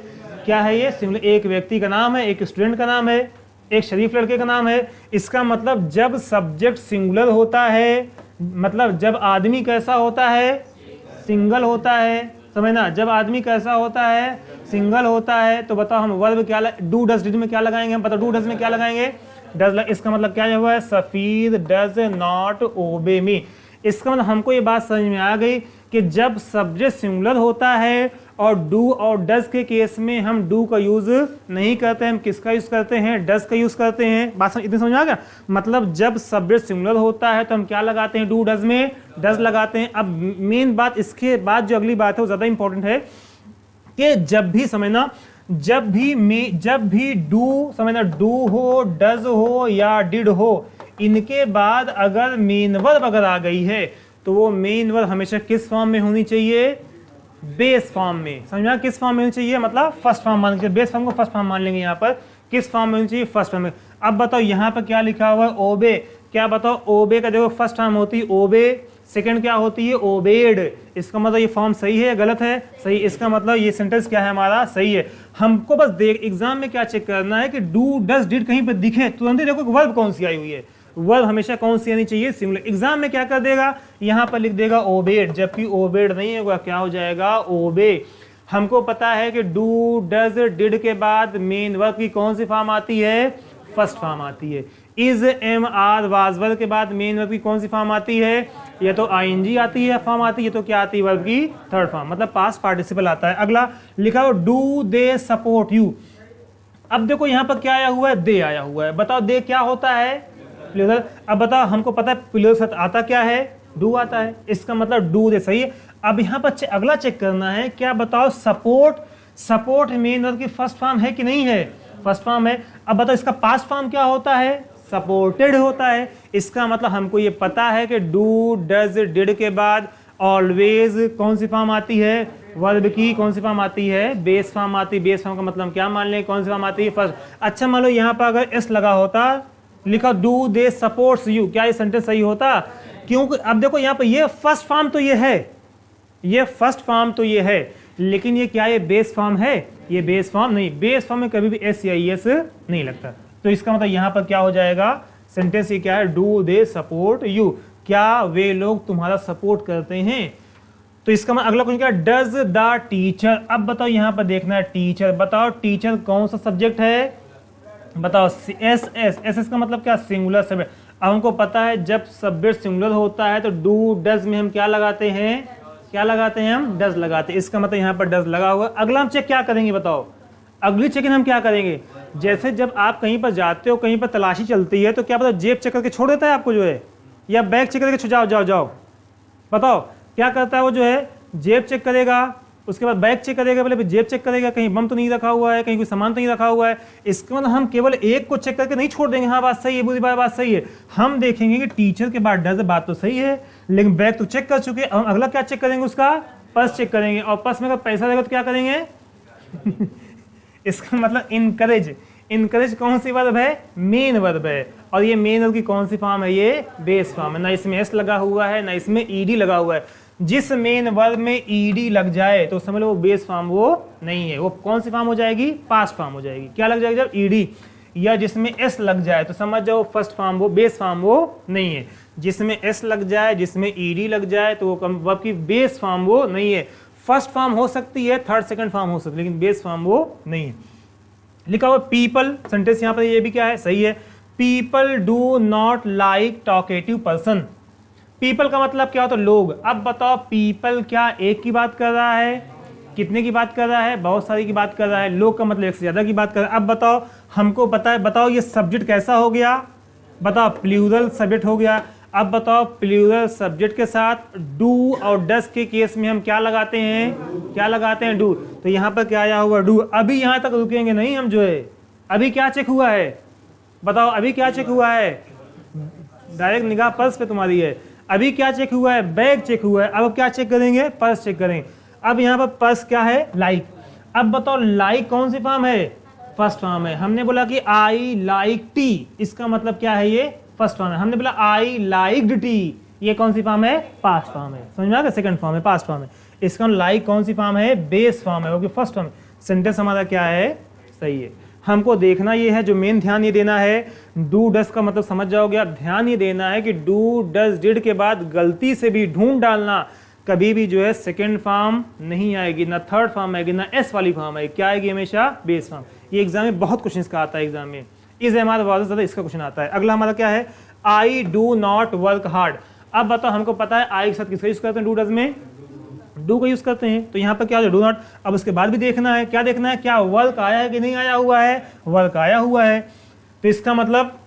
क्या है ये, सिंगुलर। एक व्यक्ति का नाम है, एक स्टूडेंट का नाम है, एक शरीफ लड़के का नाम है। इसका मतलब जब सब्जेक्ट सिंगुलर होता है, मतलब जब आदमी कैसा होता है, सिंगल होता है, समझना, जब आदमी कैसा होता है, सिंगल होता है। तो बताओ हम वर्ब क्या, डू डज डिड में क्या लगाएंगे, हम बताओ डू डज में क्या लगाएंगे, डज। इसका मतलब क्या हुआ है, सफीद डज नॉट ओबे मी। इसका मतलब हमको ये बात समझ में आ गई कि जब सब्जेक्ट सिंगुलर होता है और डू और डज के केस में हम डू का यूज नहीं करते हैं, हम किसका यूज करते हैं, डज का यूज करते हैं। बात इतनी समझ आ गया? मतलब जब सब्जेक्ट सिंगुलर होता है तो हम क्या लगाते हैं, डू डज में डज लगाते हैं। अब मेन बात इसके बाद जो अगली बात है वो ज्यादा इंपॉर्टेंट है कि जब भी समझना, जब भी डू समझना, डू हो, डज हो या डिड हो, इनके बाद अगर मेन वर्ब अगर आ गई है तो वो मेन वर्ब हमेशा किस फॉर्म में होनी चाहिए, बेस फॉर्म में। समझना, किस फॉर्म में होनी चाहिए, मतलब फर्स्ट फॉर्म मान लीजिए, बेस फॉर्म को फर्स्ट फॉर्म मान लेंगे। यहाँ पर किस फॉर्म में होनी चाहिए, फर्स्ट फॉर्म में। अब बताओ यहाँ पर क्या लिखा हुआ है, ओबे। क्या बताओ, ओबे का देखो फर्स्ट फॉर्म होती है ओबे, सेकंड क्या होती है, ओबेड। इसका मतलब ये फॉर्म सही है, गलत है, सही। इसका मतलब ये सेंटेंस क्या है हमारा, सही है। हमको बस देख एग्जाम में क्या चेक करना है कि डू डज डिड कहीं पर दिखे तुरंत ही देखो वर्ब कौन सी आई हुई है। वर्ब हमेशा कौन सी आनी चाहिए, सिंगुलर। एग्जाम में क्या कर देगा, यहाँ पर लिख देगा ओबेड, जबकि ओबेड नहीं होगा, क्या हो जाएगा, ओबे। हमको पता है कि डू डज डिड के बाद मेन वर्ब की कौन सी फॉर्म आती है, फर्स्ट फॉर्म आती है। Is am are was verb के बाद मेन वर्ब की कौन सी फॉर्म आती है, या तो आईएनजी आती है फॉर्म आती है, तो क्या आती है, वर्ब की थर्ड फॉर्म, मतलब पास्ट पार्टिसिपल आता है। अगला लिखा हो डू दे सपोर्ट यू। अब देखो यहाँ पर क्या आया हुआ है, दे आया हुआ है। बताओ दे क्या होता है, प्लूरल। अब बताओ हमको पता है प्लूरल साथ आता क्या है, डू आता है, इसका मतलब डू दे, सही है। अब यहाँ पर अगला चेक करना है, क्या बताओ सपोर्ट, सपोर्ट मेन वर्ब की फर्स्ट फॉर्म है कि नहीं है, फर्स्ट फॉर्म है। अब बताओ इसका पास्ट फॉर्म क्या होता है, सपोर्टेड होता है। इसका मतलब हमको ये पता है कि डू डज डिड के बाद ऑलवेज कौन सी फॉर्म आती है, वर्ब की कौन सी फॉर्म आती है, बेस फॉर्म आती है। बेस फॉर्म का मतलब क्या मान लें, कौन सी फॉर्म आती है, फर्स्ट। अच्छा मान लो यहाँ पर अगर एस लगा होता, लिखा डू दे सपोर्ट्स यू, क्या ये सेंटेंस सही होता, क्योंकि अब देखो यहाँ पर ये फर्स्ट फॉर्म तो ये है, ये फर्स्ट फॉर्म तो ये है, लेकिन ये क्या ये बेस फॉर्म है, ये बेस फॉर्म नहीं। बेस फॉर्म में कभी भी एस या एस नहीं लगता। तो इसका मतलब यहाँ पर क्या हो जाएगा, सेंटेंस ये क्या है, डू दे सपोर्ट यू, क्या वे लोग तुम्हारा सपोर्ट करते हैं। तो इसका मतलब अगला क्वेश्चन क्या है, डज द टीचर। अब बताओ यहाँ पर देखना है टीचर, बताओ टीचर कौन सा सब्जेक्ट है, बताओ एस एस। एस एस का मतलब क्या, सिंगुलर सब्जेक्ट। अब हमको पता है जब सब्जेक्ट सिंगुलर होता है तो डू डज में हम क्या लगाते हैं, क्या लगाते हैं, हम डज लगाते हैं। इसका मतलब यहाँ पर डज लगा हुआ। अगला हम चेक क्या करेंगे, बताओ अगली चेकिंग हम क्या करेंगे, जैसे जब आप कहीं पर जाते हो, कहीं पर तलाशी चलती है, तो क्या पता जेब चेक करके छोड़ देता है आपको जो है, या बैग चेक करके जाओ जाओ जाओ, बताओ क्या करता है वो जो है, जेब चेक करेगा, उसके बाद बैग चेक करेगा, पहले जेब चेक करेगा कहीं बम तो नहीं रखा हुआ है, कहीं कोई सामान तो नहीं रखा हुआ है। इसका मतलब हम केवल एक को चेक करके नहीं छोड़ देंगे, हाँ बात सही है, बुरी बात सही है। हम देखेंगे कि टीचर के बाद डज, बात तो सही है, लेकिन बैग तो चेक कर चुके, हम अगला क्या चेक करेंगे, उसका पर्स चेक करेंगे, और पर्स में अगर पैसा रहेगा तो क्या करेंगे इसका मतलब इनकरेज। इनकरेज कौन सी वर्ब है, मेन वर्ब है, और ये मेन वर्ब की कौन सी फॉर्म है, ये बेस फॉर्म है। ना इसमें एस लगा हुआ है, ना इसमें ईडी लगा हुआ है। जिस मेन वर्ब में ईडी लग जाए तो समझ लो वो बेस फॉर्म वो नहीं है, वो कौन सी फॉर्म हो जाएगी, पास्ट फॉर्म हो जाएगी। क्या लग जाएगी जब, ईडी। या जिसमें एस लग जाए तो समझ जाओ फर्स्ट फॉर्म वो, बेस फॉर्म वो नहीं है। जिसमें एस लग जाए, जिसमें ईडी लग जाए तो वो वर्ब की बेस फॉर्म वो नहीं है। फर्स्ट फॉर्म हो सकती है, थर्ड सेकंड फॉर्म हो सकती है, लेकिन बेस फॉर्म वो नहीं है। लिखा हुआ पीपल, सेंटेंस यहाँ पर ये भी क्या है, सही है। People do not like talkative person. People का मतलब क्या होता है, लोग। अब बताओ पीपल क्या एक की बात कर रहा है, कितने की बात कर रहा है, बहुत सारी की बात कर रहा है। लोग का मतलब एक से ज्यादा की बात कर रहा है। अब बताओ हमको पता है, बताओ ये सब्जेक्ट कैसा हो गया, बताओ प्लूरल सब्जेक्ट हो गया। अब बताओ प्लूरल सब्जेक्ट के साथ डू और डस के केस में हम क्या लगाते हैं, क्या लगाते हैं, डू। तो यहाँ पर क्या आया हुआ, डू। अभी यहाँ तक रुकेंगे नहीं हम जो है, अभी क्या चेक हुआ है, बताओ अभी क्या चेक हुआ है, डायरेक्ट निगाह पर्स पे तुम्हारी है। अभी क्या चेक हुआ है, बैग चेक हुआ है। अब क्या चेक करेंगे, पर्स चेक करेंगे। अब यहाँ पर पर्स क्या है, लाइक। अब बताओ लाइक कौन सी फॉर्म है, फर्स्ट फॉर्म है। हमने बोला कि आई लाइक टी, इसका मतलब क्या है, ये फर्स्ट फॉर्म है। हमने बोला आई लाइक्ड टी, ये कौन सी फॉर्म है, पास्ट फॉर्म है। समझ में आ गया, सेकंड फॉर्म है, पास्ट फॉर्म है। इसका लाइक कौन सी फॉर्म है, बेस फॉर्म है, क्योंकि फर्स्ट फॉर्म। सेंटेंस हमारा क्या है, सही है। हमको देखना ये है, जो मेन ध्यान ये देना है, डू डस का मतलब समझ जाओगे आप। ध्यान ये देना है कि डू डस डिड के बाद गलती से भी ढूंढ डालना, कभी भी जो है सेकंड फॉर्म नहीं आएगी, ना थर्ड फॉर्म आएगी, ना एस वाली फॉर्म आएगी। क्या आएगी, हमेशा बेस फॉर्म। ये एग्जाम में बहुत क्वेश्चन का आता है, एग्जाम में इस हमारा बहुत ज्यादा इसका क्वेश्चन आता है। अगला हमारा क्या है, I do not work hard. अब बताओ हमको पता है आई के साथ किसका यूज करते हैं, डू डज में, डू का यूज करते हैं। तो यहाँ पर क्या हो डू नॉट। अब उसके बाद भी देखना है, क्या देखना है, क्या वर्क आया है कि नहीं आया हुआ है, वर्क आया हुआ है। तो इसका मतलब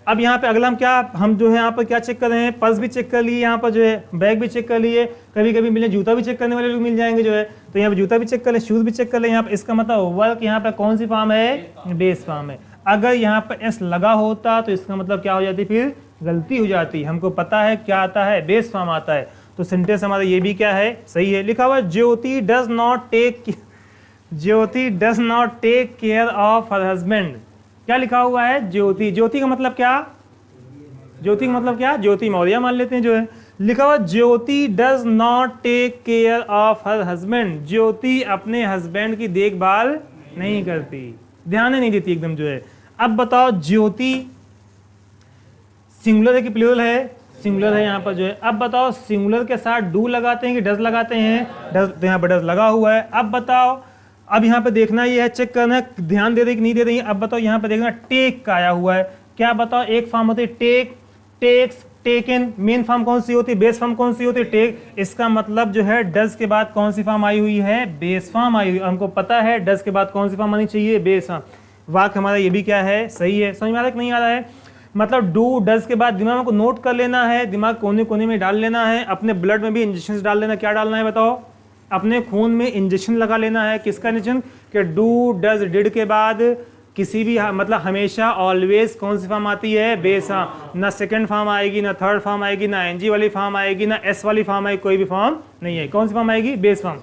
अब यहाँ पे अगला हम जो है यहाँ पर क्या चेक कर रहे हैं, पर्स भी चेक कर लिए, यहाँ पर जो है बैग भी चेक कर लिए, कभी कभी मिले जूता भी चेक करने वाले लोग मिल जाएंगे जो है, तो यहाँ पे जूता भी चेक कर ले, शूज भी चेक कर ले। यहाँ पे इसका मतलब वर्क यहाँ पे कौन सी फॉर्म है, बेस फॉर्म है। अगर यहाँ पर एस लगा होता तो इसका मतलब क्या हो जाती, फिर गलती हो जाती। हमको पता है क्या आता है, बेस फॉर्म आता है। तो सेंटेंस हमारा ये भी क्या है, सही है। लिखा हुआ Jyoti does not take care of her husband. क्या लिखा हुआ है, ज्योति। ज्योति का मतलब क्या, ज्योति का मतलब क्या, ज्योति मौर्य मान लेते हैं जो है। लिखा हुआ Jyoti does not take care of her husband. Jyoti अपने हस्बैंड की देखभाल नहीं करती, ध्यान नहीं देती एकदम जो है। अब बताओ ज्योति सिंगुलर है कि प्लूरल है, सिंगुलर है यहाँ पर जो है। अब बताओ सिंगुलर के साथ डू लगाते हैं कि डज लगाते हैं, डज, तो यहाँ पर डज लगा हुआ है। अब बताओ, अब यहाँ पे देखना ये है, चेक करना है ध्यान दे रही कि नहीं दे रही है। अब बताओ यहाँ पे देखना टेक का आया हुआ है, क्या बताओ, एक फॉर्म होती है take, takes, taken. Main form कौन सी होती है, बेस फॉर्म कौन सी होती है, टेक। इसका मतलब जो है डज के बाद कौन सी फॉर्म आई हुई है, बेस फॉर्म आई हुई। हमको पता है डज के बाद कौन सी फॉर्म आनी चाहिए, बेस फॉर्म। वाक्य हमारा ये भी क्या है, सही है। समझ में आ रहा है कि नहीं आ रहा है। मतलब डू डज के बाद दिमाग को नोट कर लेना है, दिमाग कोने कोने में डाल लेना है। अपने ब्लड में भी इंजेक्शन डाल लेना। क्या डालना है बताओ, अपने खून में इंजेक्शन लगा लेना है। किसका इंजेक्शन, कि डू डज डिड के बाद किसी भी मतलब हमेशा ऑलवेज कौन सी फॉर्म आती है, बेस। ना सेकंड फॉर्म आएगी, ना थर्ड फॉर्म आएगी, ना एनजी वाली फॉर्म आएगी, ना एस वाली फॉर्म आएगी, कोई भी फॉर्म नहीं है। कौन सी फॉर्म आएगी, बेस फॉर्म।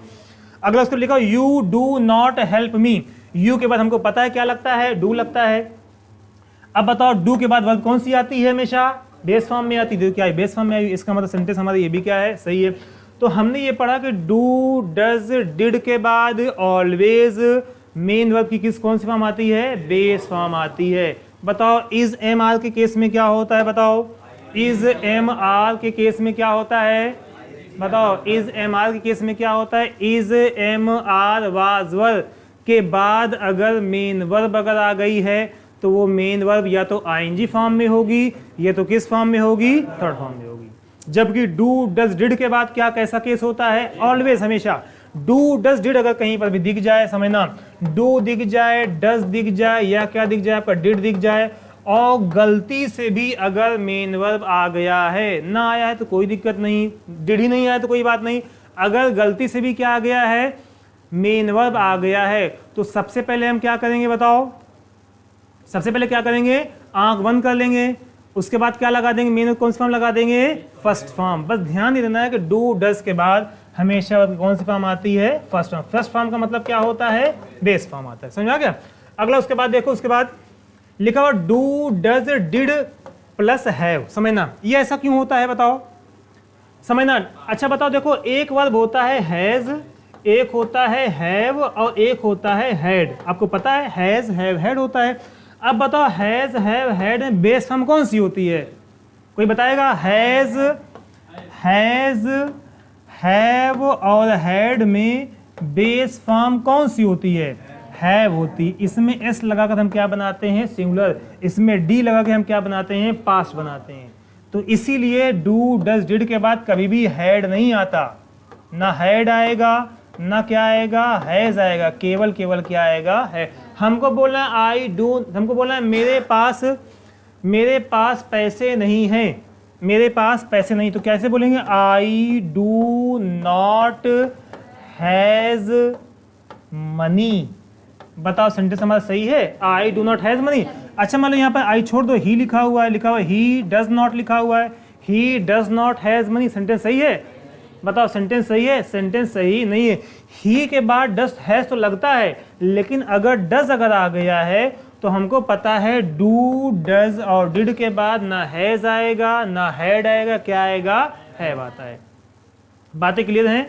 अगला उसको लिखा you do not help me. You के बाद हमको पता है क्या लगता है, डू लगता है। अब बताओ डू के बाद वर्ब कौन सी आती है, हमेशा बेस फॉर्म में आती है। क्या है, बेस फॉर्म में आई। इसका मतलब सेंटेंस हमारा ये भी क्या है, सही है। तो हमने ये पढ़ा कि डू डज डिड के बाद ऑलवेज मेन वर्ब की कौन सी फॉर्म आती है, बेस फॉर्म आती है। बताओ इज एम आर के केस में क्या होता है, बताओ इज एम आर के केस में क्या होता है, बताओ इज एम आर के केस में क्या होता है। Is am are was verb के बाद अगर मेन वर्ब अगर आ गई है तो वो मेन वर्ब या तो आईएनजी फॉर्म में होगी या तो किस फॉर्म में होगी, थर्ड फॉर्म में होगी। जबकि डू डज डिड के बाद क्या कैसा केस होता है, ऑलवेज हमेशा डू डज डिड अगर कहीं पर भी दिख जाए, समझना, डू दिख जाए, डज दिख जाए या क्या दिख जाए आपका, डिड दिख जाए, और गलती से भी अगर मेन वर्ब आ गया है, ना आया है तो कोई दिक्कत नहीं, डिड ही नहीं आया तो कोई बात नहीं। अगर गलती से भी क्या आ गया है, मेन वर्ब आ गया है, तो सबसे पहले हम क्या करेंगे बताओ, सबसे पहले क्या करेंगे, आंख बंद कर लेंगे। उसके बाद क्या लगा देंगे, मेन कौन सी फॉर्म लगा देंगे, फर्स्ट फॉर्म। बस ध्यान ही देना है कि डू डज के बाद हमेशा कौन सी फॉर्म आती है, फर्स्ट फॉर्म। फर्स्ट फॉर्म का मतलब क्या होता है, बेस फॉर्म आता है। समझ आ गया। अगला उसके बाद देखो, उसके बाद लिखा हुआ do does did plus have. समझना ये ऐसा क्यों होता है बताओ, समझना। अच्छा बताओ, देखो एक वर्ब होता है हैज, एक होता है हैव और एक होता है हैड। आपको पता है हैज हैव हैड होता है। अब बताओ हैज हैव हैड में बेस फॉर्म कौन सी होती है, कोई बताएगा। हैज हैज हैव और हैड में बेस फॉर्म कौन सी होती है, हैव होती। इसमें एस लगाकर हम क्या बनाते हैं, सिंगुलर। इसमें डी लगा के हम क्या बनाते हैं, पास्ट बनाते हैं। तो इसीलिए डू डज डिड के बाद कभी भी हैड नहीं आता, ना हैड आएगा ना क्या आएगा, हैज आएगा। केवल केवल क्या आएगा, है। हमको बोलना आई डू, हमको बोलना है मेरे पास पैसे नहीं हैं, मेरे पास पैसे नहीं, तो कैसे बोलेंगे, I do not has money. बताओ सेंटेंस हमारा सही है, I do not has money. अच्छा मान लो यहाँ पर आई छोड़ दो, ही लिखा हुआ है, लिखा हुआ है ही डज नॉट लिखा हुआ है, he does not has money. Sentence सही है, बताओ सेंटेंस सही है, सेंटेंस सही नहीं है। ही के बाद डज हैज तो लगता है, लेकिन अगर डज अगर आ गया है तो हमको पता है डू डज और डिड के बाद ना हैज आएगा ना हैड आएगा, क्या आएगा, हैव आता है। बातें क्लियर हैं,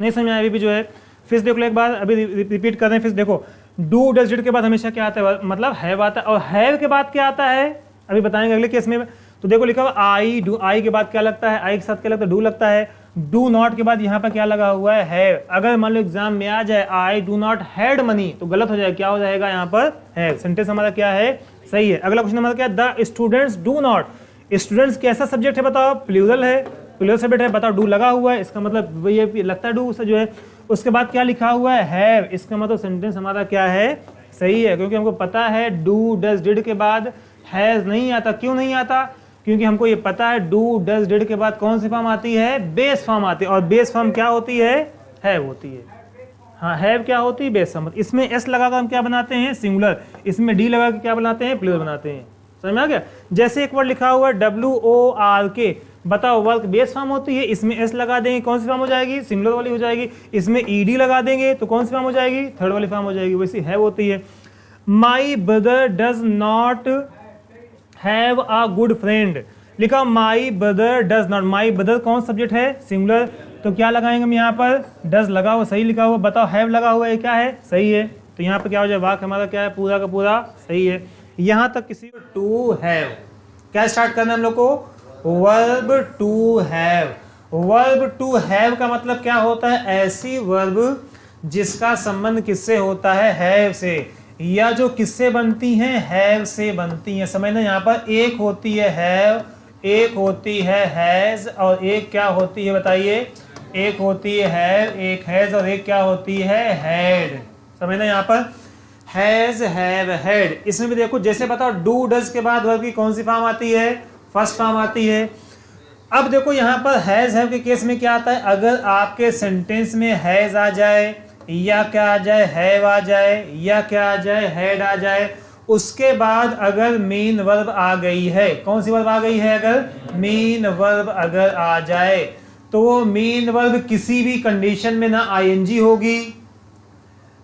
नहीं समझ में आया अभी भी जो है। फिर देख लो एक बार, अभी रिपीट कर रहे हैं। फिर देखो डू डज डिड के बाद हमेशा क्या आता है, मतलब हैव आता है, और हैव के बाद क्या आता है अभी बताएंगे अगले केस में। तो देखो लिखा हुआ आई डू, आई के बाद क्या लगता है, आई के साथ क्या लगता है, डू लगता है। डू नॉट के बाद यहाँ पर क्या लगा हुआ है, हैव। अगर मान लो एग्जाम में आ जाए I do not had money तो गलत हो जाएगा, क्या हो जाएगा यहाँ पर, हैव। सेंटेंस हमारा क्या है, सही है। अगला क्वेश्चन हमारा क्या है, the students do not. Students कैसा सब्जेक्ट है बताओ, प्लूरल है, प्लूरल सब्जेक्ट है, बताओ डू लगा हुआ है, इसका मतलब ये लगता है डू से जो है। उसके बाद क्या लिखा हुआ है, हैव, इसका मतलब सेंटेंस हमारा क्या है, सही है, क्योंकि हमको पता है डू डज डिड के बाद हैज नहीं आता। क्यों नहीं आता? क्योंकि हमको ये पता है डू डज डिड के बाद कौन सी फॉर्म आती है, बेस फॉर्म आती है, और बेस फॉर्म क्या होती है, हैव होती है। हाँ, हैव क्या होती है, बेस फॉर्म। इसमें एस लगाकर हम क्या बनाते हैं, सिंगुलर, इसमें डी लगा के क्या बनाते हैं, प्लूरल बनाते हैं। समझ में आ गया? जैसे एक वर्ड लिखा हुआ है WORK, बताओ वर्क बेस फॉर्म होती है, इसमें एस लगा देंगे कौन सी फॉर्म हो जाएगी, सिंगुलर वाली हो जाएगी। इसमें ईडी लगा देंगे तो कौन सी फॉर्म हो जाएगी, थर्ड वाली फॉर्म हो जाएगी। वैसी हैव होती है। My brother does not have a good friend, लिखा my brother does not, my brother कौन सब्जेक्ट है, सिंगुलर, तो क्या लगाएंगे हम यहाँ पर, डज लगा हुआ, सही लिखा हुआ। बताओ हैव लगा हुआ है, क्या है, सही है। तो यहाँ पर क्या हो जाए, वाक्य हमारा क्या है, पूरा का पूरा सही है। यहाँ तक किसी को टू हैव, क्या स्टार्ट करना है हम लोग को, verb to have. Verb to have का मतलब क्या होता है, ऐसी वर्ब जिसका संबंध किससे होता है, हैव से, या जो किससे बनती हैं, हैव से बनती हैं। समझना, यहाँ पर एक होती है हैव, एक होती है हैज, और एक क्या होती है बताइए, एक होती है हैव, एक हैज, और एक क्या होती है, हैड। समझना, यहाँ पर हैज, हैव, हैड। इसमें भी देखो, जैसे बताओ डू डज के बाद वर्ब की कौन सी फॉर्म आती है, फर्स्ट फॉर्म आती है। अब देखो यहाँ पर हैज हैव के केस में क्या आता है, अगर आपके सेंटेंस में हैज आ जाए, या क्या आ जाए, हैव आ जाए, या क्या आ जाए, हैड आ जाए, उसके बाद अगर मेन वर्ब आ गई है, कौन सी वर्ब आ गई है, अगर मेन वर्ब अगर आ जाए, तो वो मेन वर्ब किसी भी कंडीशन में ना आईएनजी होगी,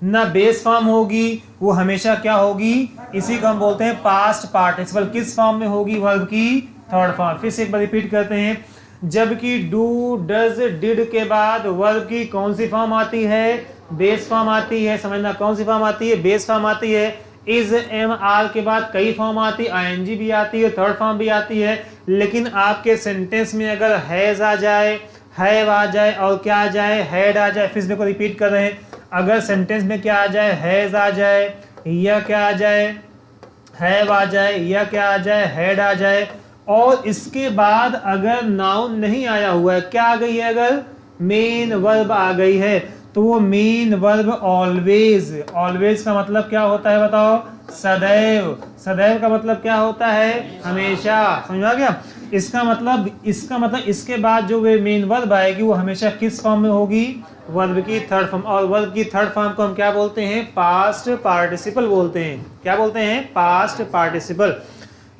ना बेस फॉर्म होगी, वो हमेशा क्या होगी, इसी को हम बोलते हैं पास्ट पार्टिसिपल। किस फॉर्म में होगी, वर्ब की थर्ड फॉर्म। फिर से एक बार रिपीट करते हैं, जबकि डू डज डिड के बाद वर्ब की कौन सी फॉर्म आती है, बेस फॉर्म आती है। समझना, कौन सी फॉर्म आती है, बेस फॉर्म आती है। इज एम आर के बाद कई फॉर्म आती है, आईएनजी भी आती है, थर्ड फॉर्म भी आती है। लेकिन आपके सेंटेंस में अगर हैज आ जाए, हैव आ जाए, और क्या आ जाए, हैड आ जाए, फिर देखो रिपीट कर रहे हैं, अगर सेंटेंस में क्या आ जाए, हैज आ जाए, या क्या आ जाए, हैव आ जाए, या क्या आ जाए, हैड आ जाए, और इसके बाद अगर नाउन नहीं आया हुआ है, क्या आ गई है, अगर मेन वर्ब आ गई है, तो वो मेन वर्ब ऑलवेज, ऑलवेज का मतलब क्या होता है बताओ, सदैव। सदैव का मतलब क्या होता है, हमेशा। समझ आ गया? इसका मतलब इसके बाद जो वे मेन वर्ब आएगी वो हमेशा किस फॉर्म में होगी, वर्ब की थर्ड फॉर्म। और वर्ब की थर्ड फॉर्म को हम क्या बोलते हैं, पास्ट पार्टिसिपल बोलते हैं। क्या बोलते हैं, पास्ट पार्टिसिपल।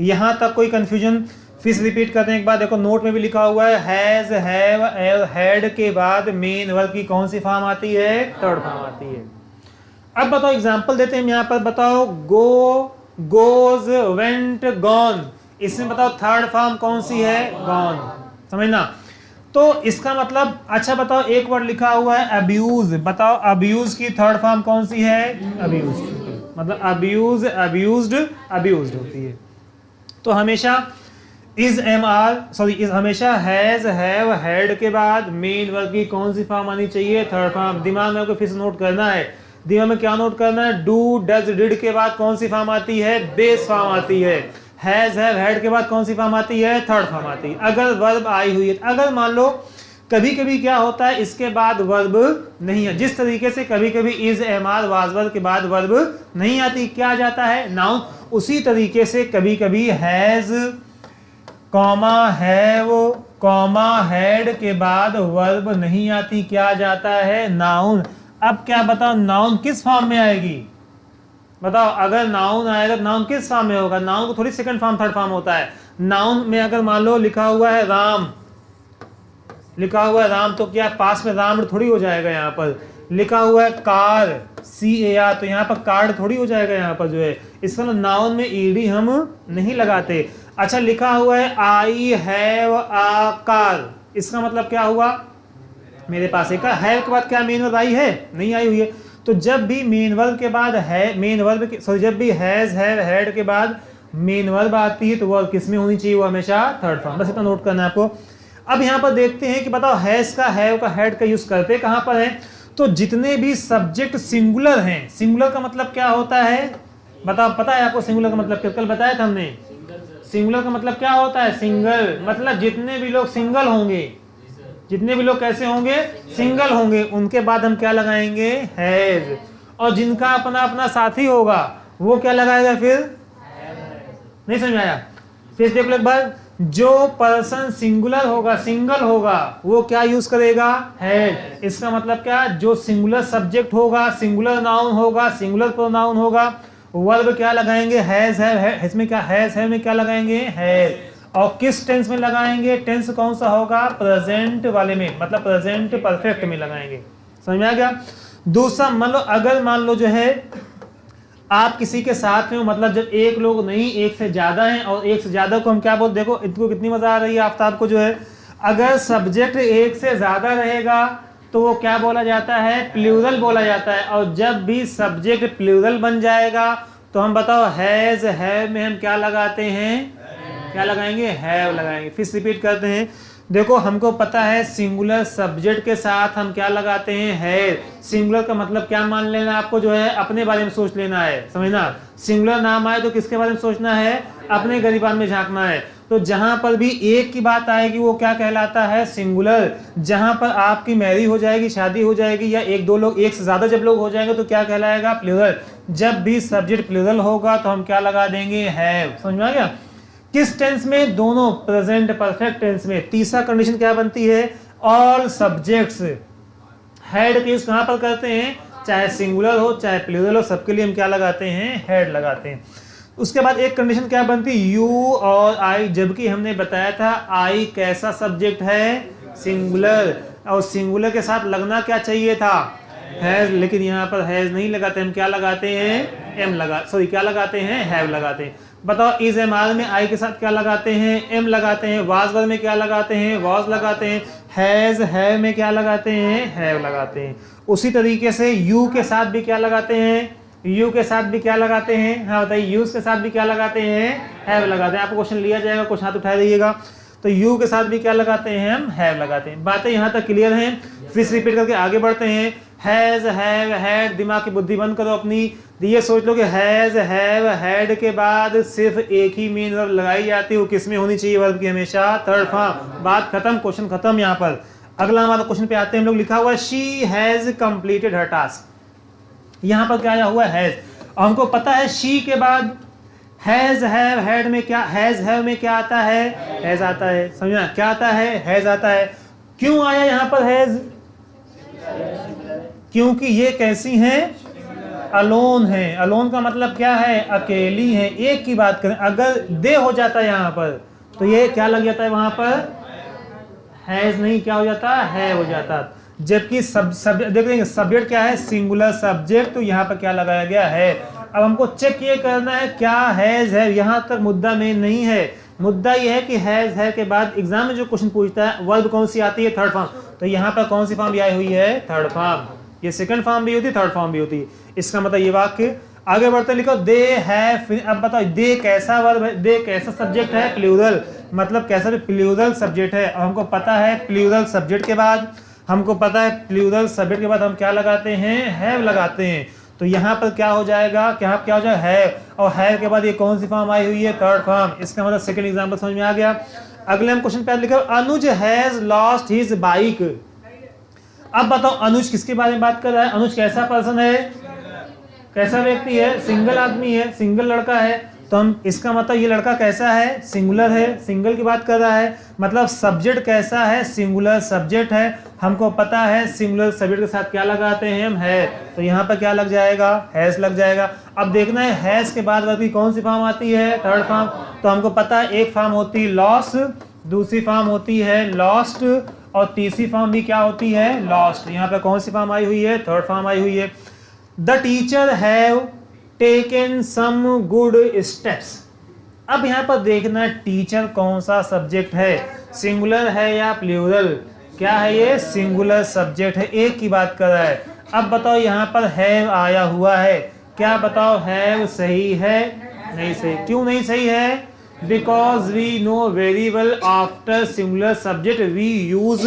यहां तक कोई कंफ्यूजन? फिर रिपीट करते हैं एक बार, देखो नोट में भी लिखा हुआ है, हैज, हैव, हैड के बाद मेन वर्ब की कौन सी फॉर्म आती है, थर्ड फॉर्म आती है। अब बताओ एग्जांपल देते हैं यहाँ पर, बताओ गो, गोज, वेंट, गॉन, इसमें बताओ थर्ड फॉर्म कौन सी है, गॉन। समझना, तो इसका मतलब, अच्छा बताओ एक वर्ड लिखा हुआ है अब्यूज, बताओ अब्यूज की थर्ड फॉर्म कौन सी है, अब्यूज। मतलब अब्यूज, अब्यूज्ड, अब्यूज्ड होती है। तो हमेशा is am are sorry is हमेशा हैज, हैव, हैड के बाद मेन वर्ब की कौन सी फॉर्म आनी चाहिए, थर्ड फॉर्म। दिमाग में आपको फिर से नोट करना है, दिमाग में क्या नोट करना है, डू डज डिड के बाद कौन सी फॉर्म आती है, बेस फॉर्म आती है। हैज, हैव, हैड के बाद कौन सी फॉर्म आती है, थर्ड फॉर्म आती है। अगर वर्ब आई हुई है, अगर मान लो कभी कभी क्या होता है, इसके बाद वर्ब नहीं है, जिस तरीके से कभी कभी is, am are, was verb के बाद वर्ब नहीं आती, क्या जाता है, नाउन। उसी तरीके से कभी कभी has, comma, have, comma, had के बाद वर्ब नहीं आती, क्या जाता है, नाउन। अब क्या बताओ, नाउन किस फॉर्म में आएगी, बताओ। अगर नाउन आएगा, नाउन किस फॉर्म में होगा, नाउन को थोड़ी सेकंड फॉर्म थर्ड फॉर्म होता है। नाउन में अगर मान लो लिखा हुआ है राम, लिखा हुआ है राम, तो क्या पास में राम थोड़ी हो जाएगा, यहाँ पर लिखा हुआ है कार, CAR, तो यहाँ पर कार्ड थोड़ी हो जाएगा, यहाँ पर जो है। इसका नाउन में ईडी हम नहीं लगाते। अच्छा, लिखा हुआ है आई हैव आ कार, इसका मतलब क्या हुआ, मेरे पास एक हैव के बाद क्या मेन वर्ब आई है, नहीं आई हुई है। तो जब भी मेन वर्ब के बाद है, मेन वर्ब सॉरी जब भी हैज, हैव, हैड के बाद मेन वर्ब आती है, तो वो किस में होनी चाहिए, वो हमेशा थर्ड फॉर्म। बस इतना नोट करना है आपको। अब यहाँ पर देखते हैं कि बताओ हैज का, हैव का, हैड का यूज करते कहाँ पर है। तो जितने भी सब्जेक्ट सिंगुलर हैं, सिंगुलर का मतलब क्या होता है बताओ, पता है आपको सिंगुलर का मतलब क्या, कल बताया था हमने। सिंगुलर का मतलब क्या होता है, सिंगल, मतलब जितने भी लोग सिंगल होंगे, जितने भी लोग कैसे होंगे, सिंगल होंगे, उनके बाद हम क्या लगाएंगे, हैज। और जिनका अपना अपना साथी होगा वो क्या लगाएगा फिर, नहीं समझ आया, फिर देख लो एक बार, जो पर्सन सिंगुलर होगा, सिंगल होगा, वो क्या यूज करेगा, हैज। इसका मतलब क्या, जो सिंगुलर सब्जेक्ट होगा, सिंगुलर नाउन होगा, सिंगुलर प्रोनाउन होगा, वर्ब क्या लगाएंगे, हैज है, इसमें क्या, हैज है में क्या लगाएंगे, हैज। और किस टेंस में लगाएंगे, टेंस कौन सा होगा, प्रेजेंट वाले में, मतलब प्रेजेंट परफेक्ट में लगाएंगे। समझ में आ गया। दूसरा मान लो जो है आप किसी के साथ में हो, मतलब जब एक लोग नहीं एक से ज्यादा हैं, और एक से ज्यादा को हम क्या बोलते, देखो इनको कितनी मजा आ रही है आफ्ताब को जो है, अगर सब्जेक्ट एक से ज्यादा रहेगा तो वो क्या बोला जाता है, प्लूरल बोला जाता है। और जब भी सब्जेक्ट प्लूरल बन जाएगा तो हम बताओ हैज, हैव में हम क्या लगाते हैं, क्या लगाएंगे, हैव लगाएंगे। फिर रिपीट करते हैं, देखो हमको पता है सिंगुलर सब्जेक्ट के साथ हम क्या लगाते हैं, है। सिंगुलर का मतलब क्या मान लेना, आपको जो है अपने बारे में सोच लेना है, समझना। सिंगुलर नाम आए तो किसके बारे में सोचना है, अपने गिरबान में झांकना है। तो जहां पर भी एक की बात आएगी वो क्या कहलाता है, सिंगुलर। जहां पर आपकी मैरिज हो जाएगी, शादी हो जाएगी, या एक दो लोग, एक से ज्यादा जब लोग हो जाएंगे तो क्या कहलाएगा, प्लूरल। जब भी सब्जेक्ट प्लूरल होगा तो हम क्या लगा देंगे, हैव। समझ में आ गया। किस टेंस में, दोनों, प्रेजेंट परफेक्ट टेंस में। तीसरा कंडीशन क्या बनती है, ऑल सब्जेक्ट्स हेड का यूज कहां पर करते हैं, चाहे सिंगुलर हो चाहे प्लूरल हो, सबके लिए हम क्या लगाते हैं, हेड लगाते हैं। उसके बाद एक कंडीशन क्या बनती है, यू और आई, जबकि हमने बताया था आई कैसा सब्जेक्ट है, सिंगुलर, और सिंगुलर के साथ लगना क्या चाहिए था, हैज, लेकिन यहाँ पर हैज नहीं लगाते, हम क्या लगाते हैं, एम क्या लगाते हैं, हैव लगाते हैं। बताओ इज एम आर में आई के साथ क्या लगाते हैं, एम लगाते हैं। वाज वर में क्या लगाते हैं, वाज लगाते हैं। हैज, हैव में क्या लगाते हैं, हैव लगाते हैं। उसी तरीके से यू के साथ भी क्या लगाते हैं, यू के साथ भी क्या लगाते हैं, हाँ बताइए, यूज के साथ भी क्या लगाते हैं, हैव लगाते हैं। आपको क्वेश्चन लिया जाएगा, कुछ हाथ उठा दीजिएगा। तो यू के साथ भी क्या लगाते हैं, हम हैव लगाते हैं। बातें यहाँ तक क्लियर हैं। फिर रिपीट करके आगे बढ़ते हैं। हैज, हैव, हैड, दिमाग की बुद्धि बंद करो अपनी। ये सोच लो कि हैज, हैव, हैड के बाद सिर्फ एक ही मेन वर्ब लगाई जाती है, वो किसमें होनी चाहिए, वर्ब की हमेशा थर्ड फॉर्म। बात खत्म, क्वेश्चन खत्म। यहाँ पर अगला हमारा क्वेश्चन पे आते हैं हम लोग। लिखा हुआ है she has completed her task. यहाँ पर क्या आया हुआ है, हैज। हमको पता है शी के बाद हैज, हैव, हैड में क्या, हैज, हैव में क्या आता है, हैज आता है। समझना, क्या आता है, हैज आता है। क्यों आया यहाँ पर हैज, क्योंकि ये कैसी हैं, अलोन है। अलोन का मतलब क्या है, अकेली है। एक की बात करें, अगर दे हो जाता है यहाँ पर तो ये क्या लग जाता है, वहां पर हैज नहीं, क्या हो जाता है हो जाता। जबकि देखेंगे सब्जेक्ट क्या है, सिंगुलर सब्जेक्ट, तो यहाँ पर क्या लगाया गया है। अब हमको चेक ये करना है क्या हैज है, यहाँ तक मुद्दा में नहीं है। मुद्दा ये है कि हैज है के बाद एग्जाम में जो क्वेश्चन पूछता है वर्ब कौन सी आती है, थर्ड फॉर्म। तो यहाँ पर कौन सी फॉर्म आई हुई है, थर्ड फॉर्म। ये सेकंड फॉर्म भी होती है, थर्ड फॉर्म भी होती है। इसका मतलब ये वाक्य आगे बढ़ते लिखो, दे हैव। अब बताओ दे कैसा वर्ब है, दे कैसा सब्जेक्ट है, प्लूरल, मतलब कैसा भी प्लूरल सब्जेक्ट है। और हमको पता है प्लूरल सब्जेक्ट के बाद, हमको पता है प्लूरल सब्जेक्ट के बाद हम क्या लगाते हैं, हैव लगाते हैं। तो यहाँ पर क्या हो जाएगा, क्या हो जाएगा, हैव। और हैव के बाद ये कौन सी फॉर्म आई हुई है, थर्ड फॉर्म। इसका मतलब सेकंड एग्जांपल समझ में आ गया। अगले हम क्वेश्चन पे लिखा, अनुज हैज लॉस्ट हिज बाइक। अब बताओ अनुज किसके बारे में बात कर रहा है, अनुज कैसा पर्सन है, कैसा व्यक्ति है, सिंगल आदमी है, सिंगल लड़का है। तो हम इसका मतलब ये लड़का कैसा है, सिंगुलर है, सिंगल की बात कर रहा है। मतलब सब्जेक्ट कैसा है, सिंगुलर सब्जेक्ट है। हमको पता है सिंगुलर सब्जेक्ट के साथ क्या लगाते हैं हम, है। तो यहाँ पर क्या लग जाएगा, हैज लग जाएगा। अब देखना है हैज के बाद वर्ब की कौन सी फॉर्म आती है, थर्ड फॉर्म। तो हमको पता है एक फॉर्म होती है लॉस, दूसरी फॉर्म होती है लॉस्ट, और तीसरी फॉर्म भी क्या होती है, लॉस्ट। यहाँ पर कौन सी फॉर्म आई हुई है, थर्ड फॉर्म आई हुई है। The teacher have taken some good steps. अब यहाँ पर देखना टीचर कौन सा सब्जेक्ट है, सिंगुलर है या प्लूरल। क्या है ये, सिंगुलर सब्जेक्ट है, एक की बात कर रहा है। अब बताओ यहाँ पर हैव आया हुआ है, क्या बताओ हैव सही है, नहीं सही। क्यों नहीं सही है, because we know very well after singular subject we use,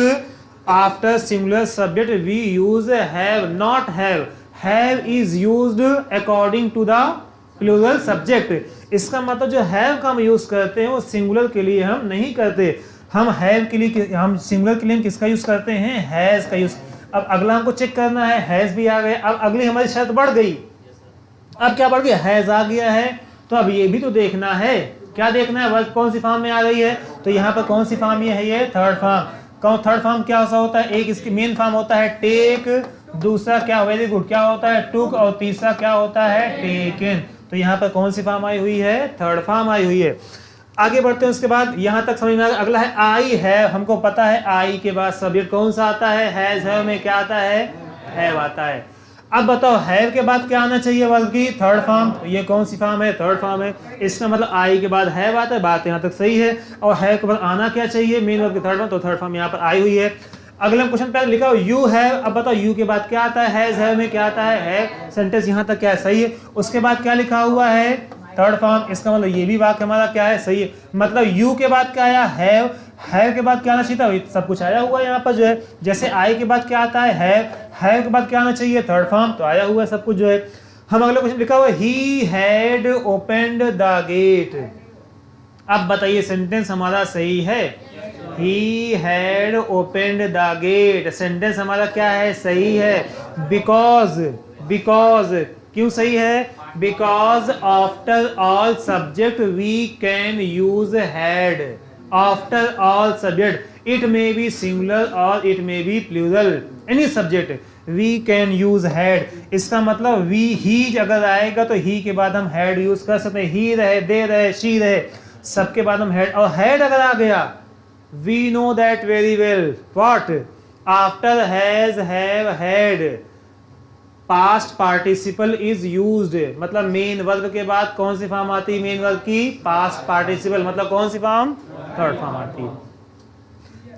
after singular subject we use have, not have. Have is used according to the plural subject. इसका मतलब जो हैव का हम यूज करते हैं वो सिंगुलर के लिए हम नहीं करते। हम हैव के लिए हम सिंगुलर के लिए किसका यूज करते हैं, हैज का यूज। अब अगला हमको चेक करना है, हैज भी आ गया। अब अगली हमारी शर्त बढ़ गई, अब क्या बढ़ गया, हैज आ गया है। तो अब ये भी तो देखना है, क्या देखना है, वर्ब कौन सी फॉर्म में आ गई है। तो यहाँ पर कौन सी फॉर्म है, ये थर्ड फॉर्म। कौन थर्ड फॉर्म क्या होता है, एक इसकी मेन फॉर्म होता है टेक, दूसरा क्या, वेरी गुड, क्या होता है टुक, और तीसरा क्या होता है टेकन। तो यहाँ पर कौन सी फॉर्म आई हुई है, थर्ड फॉर्म आई हुई है। आगे बढ़ते हैं, उसके बाद यहाँ तक समझ में आ गया। अगला है आई है, हमको पता है आई के बाद सब्जेक्ट कौन सा आता है, हैज, है में क्या आता है, हैव आता है। अब बताओ हैव के बाद क्या आना चाहिए वर्ब की, थर्ड फॉर्म। तो ये कौन सी फॉर्म है, थर्ड फॉर्म है। इसका मतलब आई के बाद हैव आता है, बात यहाँ तक सही है। और हैव के बाद आना क्या चाहिए, मेन वर्ब की थर्ड फॉर्म, तो थर्ड फॉर्म यहाँ पर आई हुई है। अगला क्वेश्चन पे लिखा हो यू हैव, अब बताओ यू के बाद क्या आता है, हैज, हैव में क्या आता है, हैव। सेंटेंस यहाँ तक क्या है, सही है। उसके बाद क्या लिखा हुआ है, थर्ड फॉर्म। इसका मतलब ये भी वाक्य हमारा क्या है, सही है। मतलब यू के बाद क्या आया, हैव, हैव के बाद क्या आना चाहिए था, सब कुछ आया हुआ है यहाँ पर जो है। जैसे आई के बाद क्या आता है, हैव, हैव के बाद क्या आना चाहिए, थर्ड फॉर्म, तो आया हुआ है सब कुछ जो है। हम अगला क्वेश्चन लिखा हुआ है he had opened the gate. अब बताइए सेंटेंस हमारा सही है, he had opened the gate, sentence हमारा क्या है, सही है। बिकॉज, बिकॉज क्यों सही है, because after all subject we can use had. After all subject, it may be singular और it may be plural, any subject we can use had. इसका मतलब वी, ही अगर आएगा तो ही के बाद हम हैड यूज कर सकते हैं। ही रहे, दे रहे, शी रहे, सबके बाद हम हैड। और हैड अगर आ गया, we know that very well, what, after has, have, had, past participle is used. मतलब मेन वर्ब के बाद कौन सी फॉर्म आती है, मेन वर्ब की पास्ट पार्टिसिपल, मतलब कौन सी फॉर्म, थर्ड फॉर्म आती है।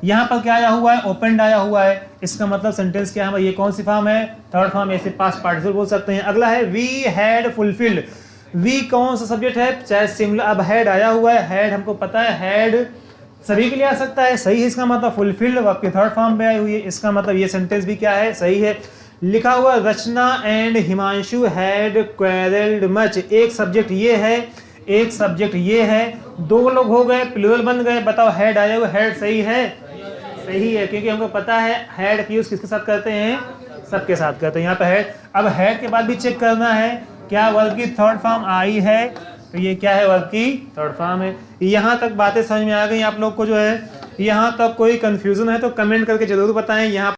यहाँ पर क्या आया हुआ है, ओपनड आया हुआ है। इसका मतलब सेंटेंस क्या है, ये कौन सी फॉर्म है, थर्ड फॉर्म, ऐसे पास्ट पार्टिसिपल बोल सकते हैं। अगला है वी हैड फुलफिल्ड। वी कौन सा सब्जेक्ट है, चाहे सिंगुलर, अब हैड आया हुआ है, हैड हमको पता है, हैड सभी के लिए आ सकता है, सही है। इसका मतलब फुलफिल्ड वर्ब की थर्ड फॉर्म में आई हुई है। इसका मतलब ये सेंटेंस भी क्या है, सही है। लिखा हुआ रचना एंड हिमांशु हैड क्वेरल्ड मच। एक सब्जेक्ट ये है, एक सब्जेक्ट ये है, दो लोग हो गए, प्लूरल बन गए। बताओ हैड आया हुआ, हैड सही है, सही है, क्योंकि हमको पता है हैड की यूज किसके साथ करते हैं, सबके साथ करते हैं। यहाँ पे हैड, अब हैड के बाद भी चेक करना है क्या वर्ब की थर्ड फॉर्म आई है, तो ये क्या है, वर्ब की थर्ड फॉर्म है। यहाँ तक बातें समझ में आ गई आप लोग को जो है, यहाँ तक कोई कंफ्यूजन है तो कमेंट करके जरूर बताएं। यहाँ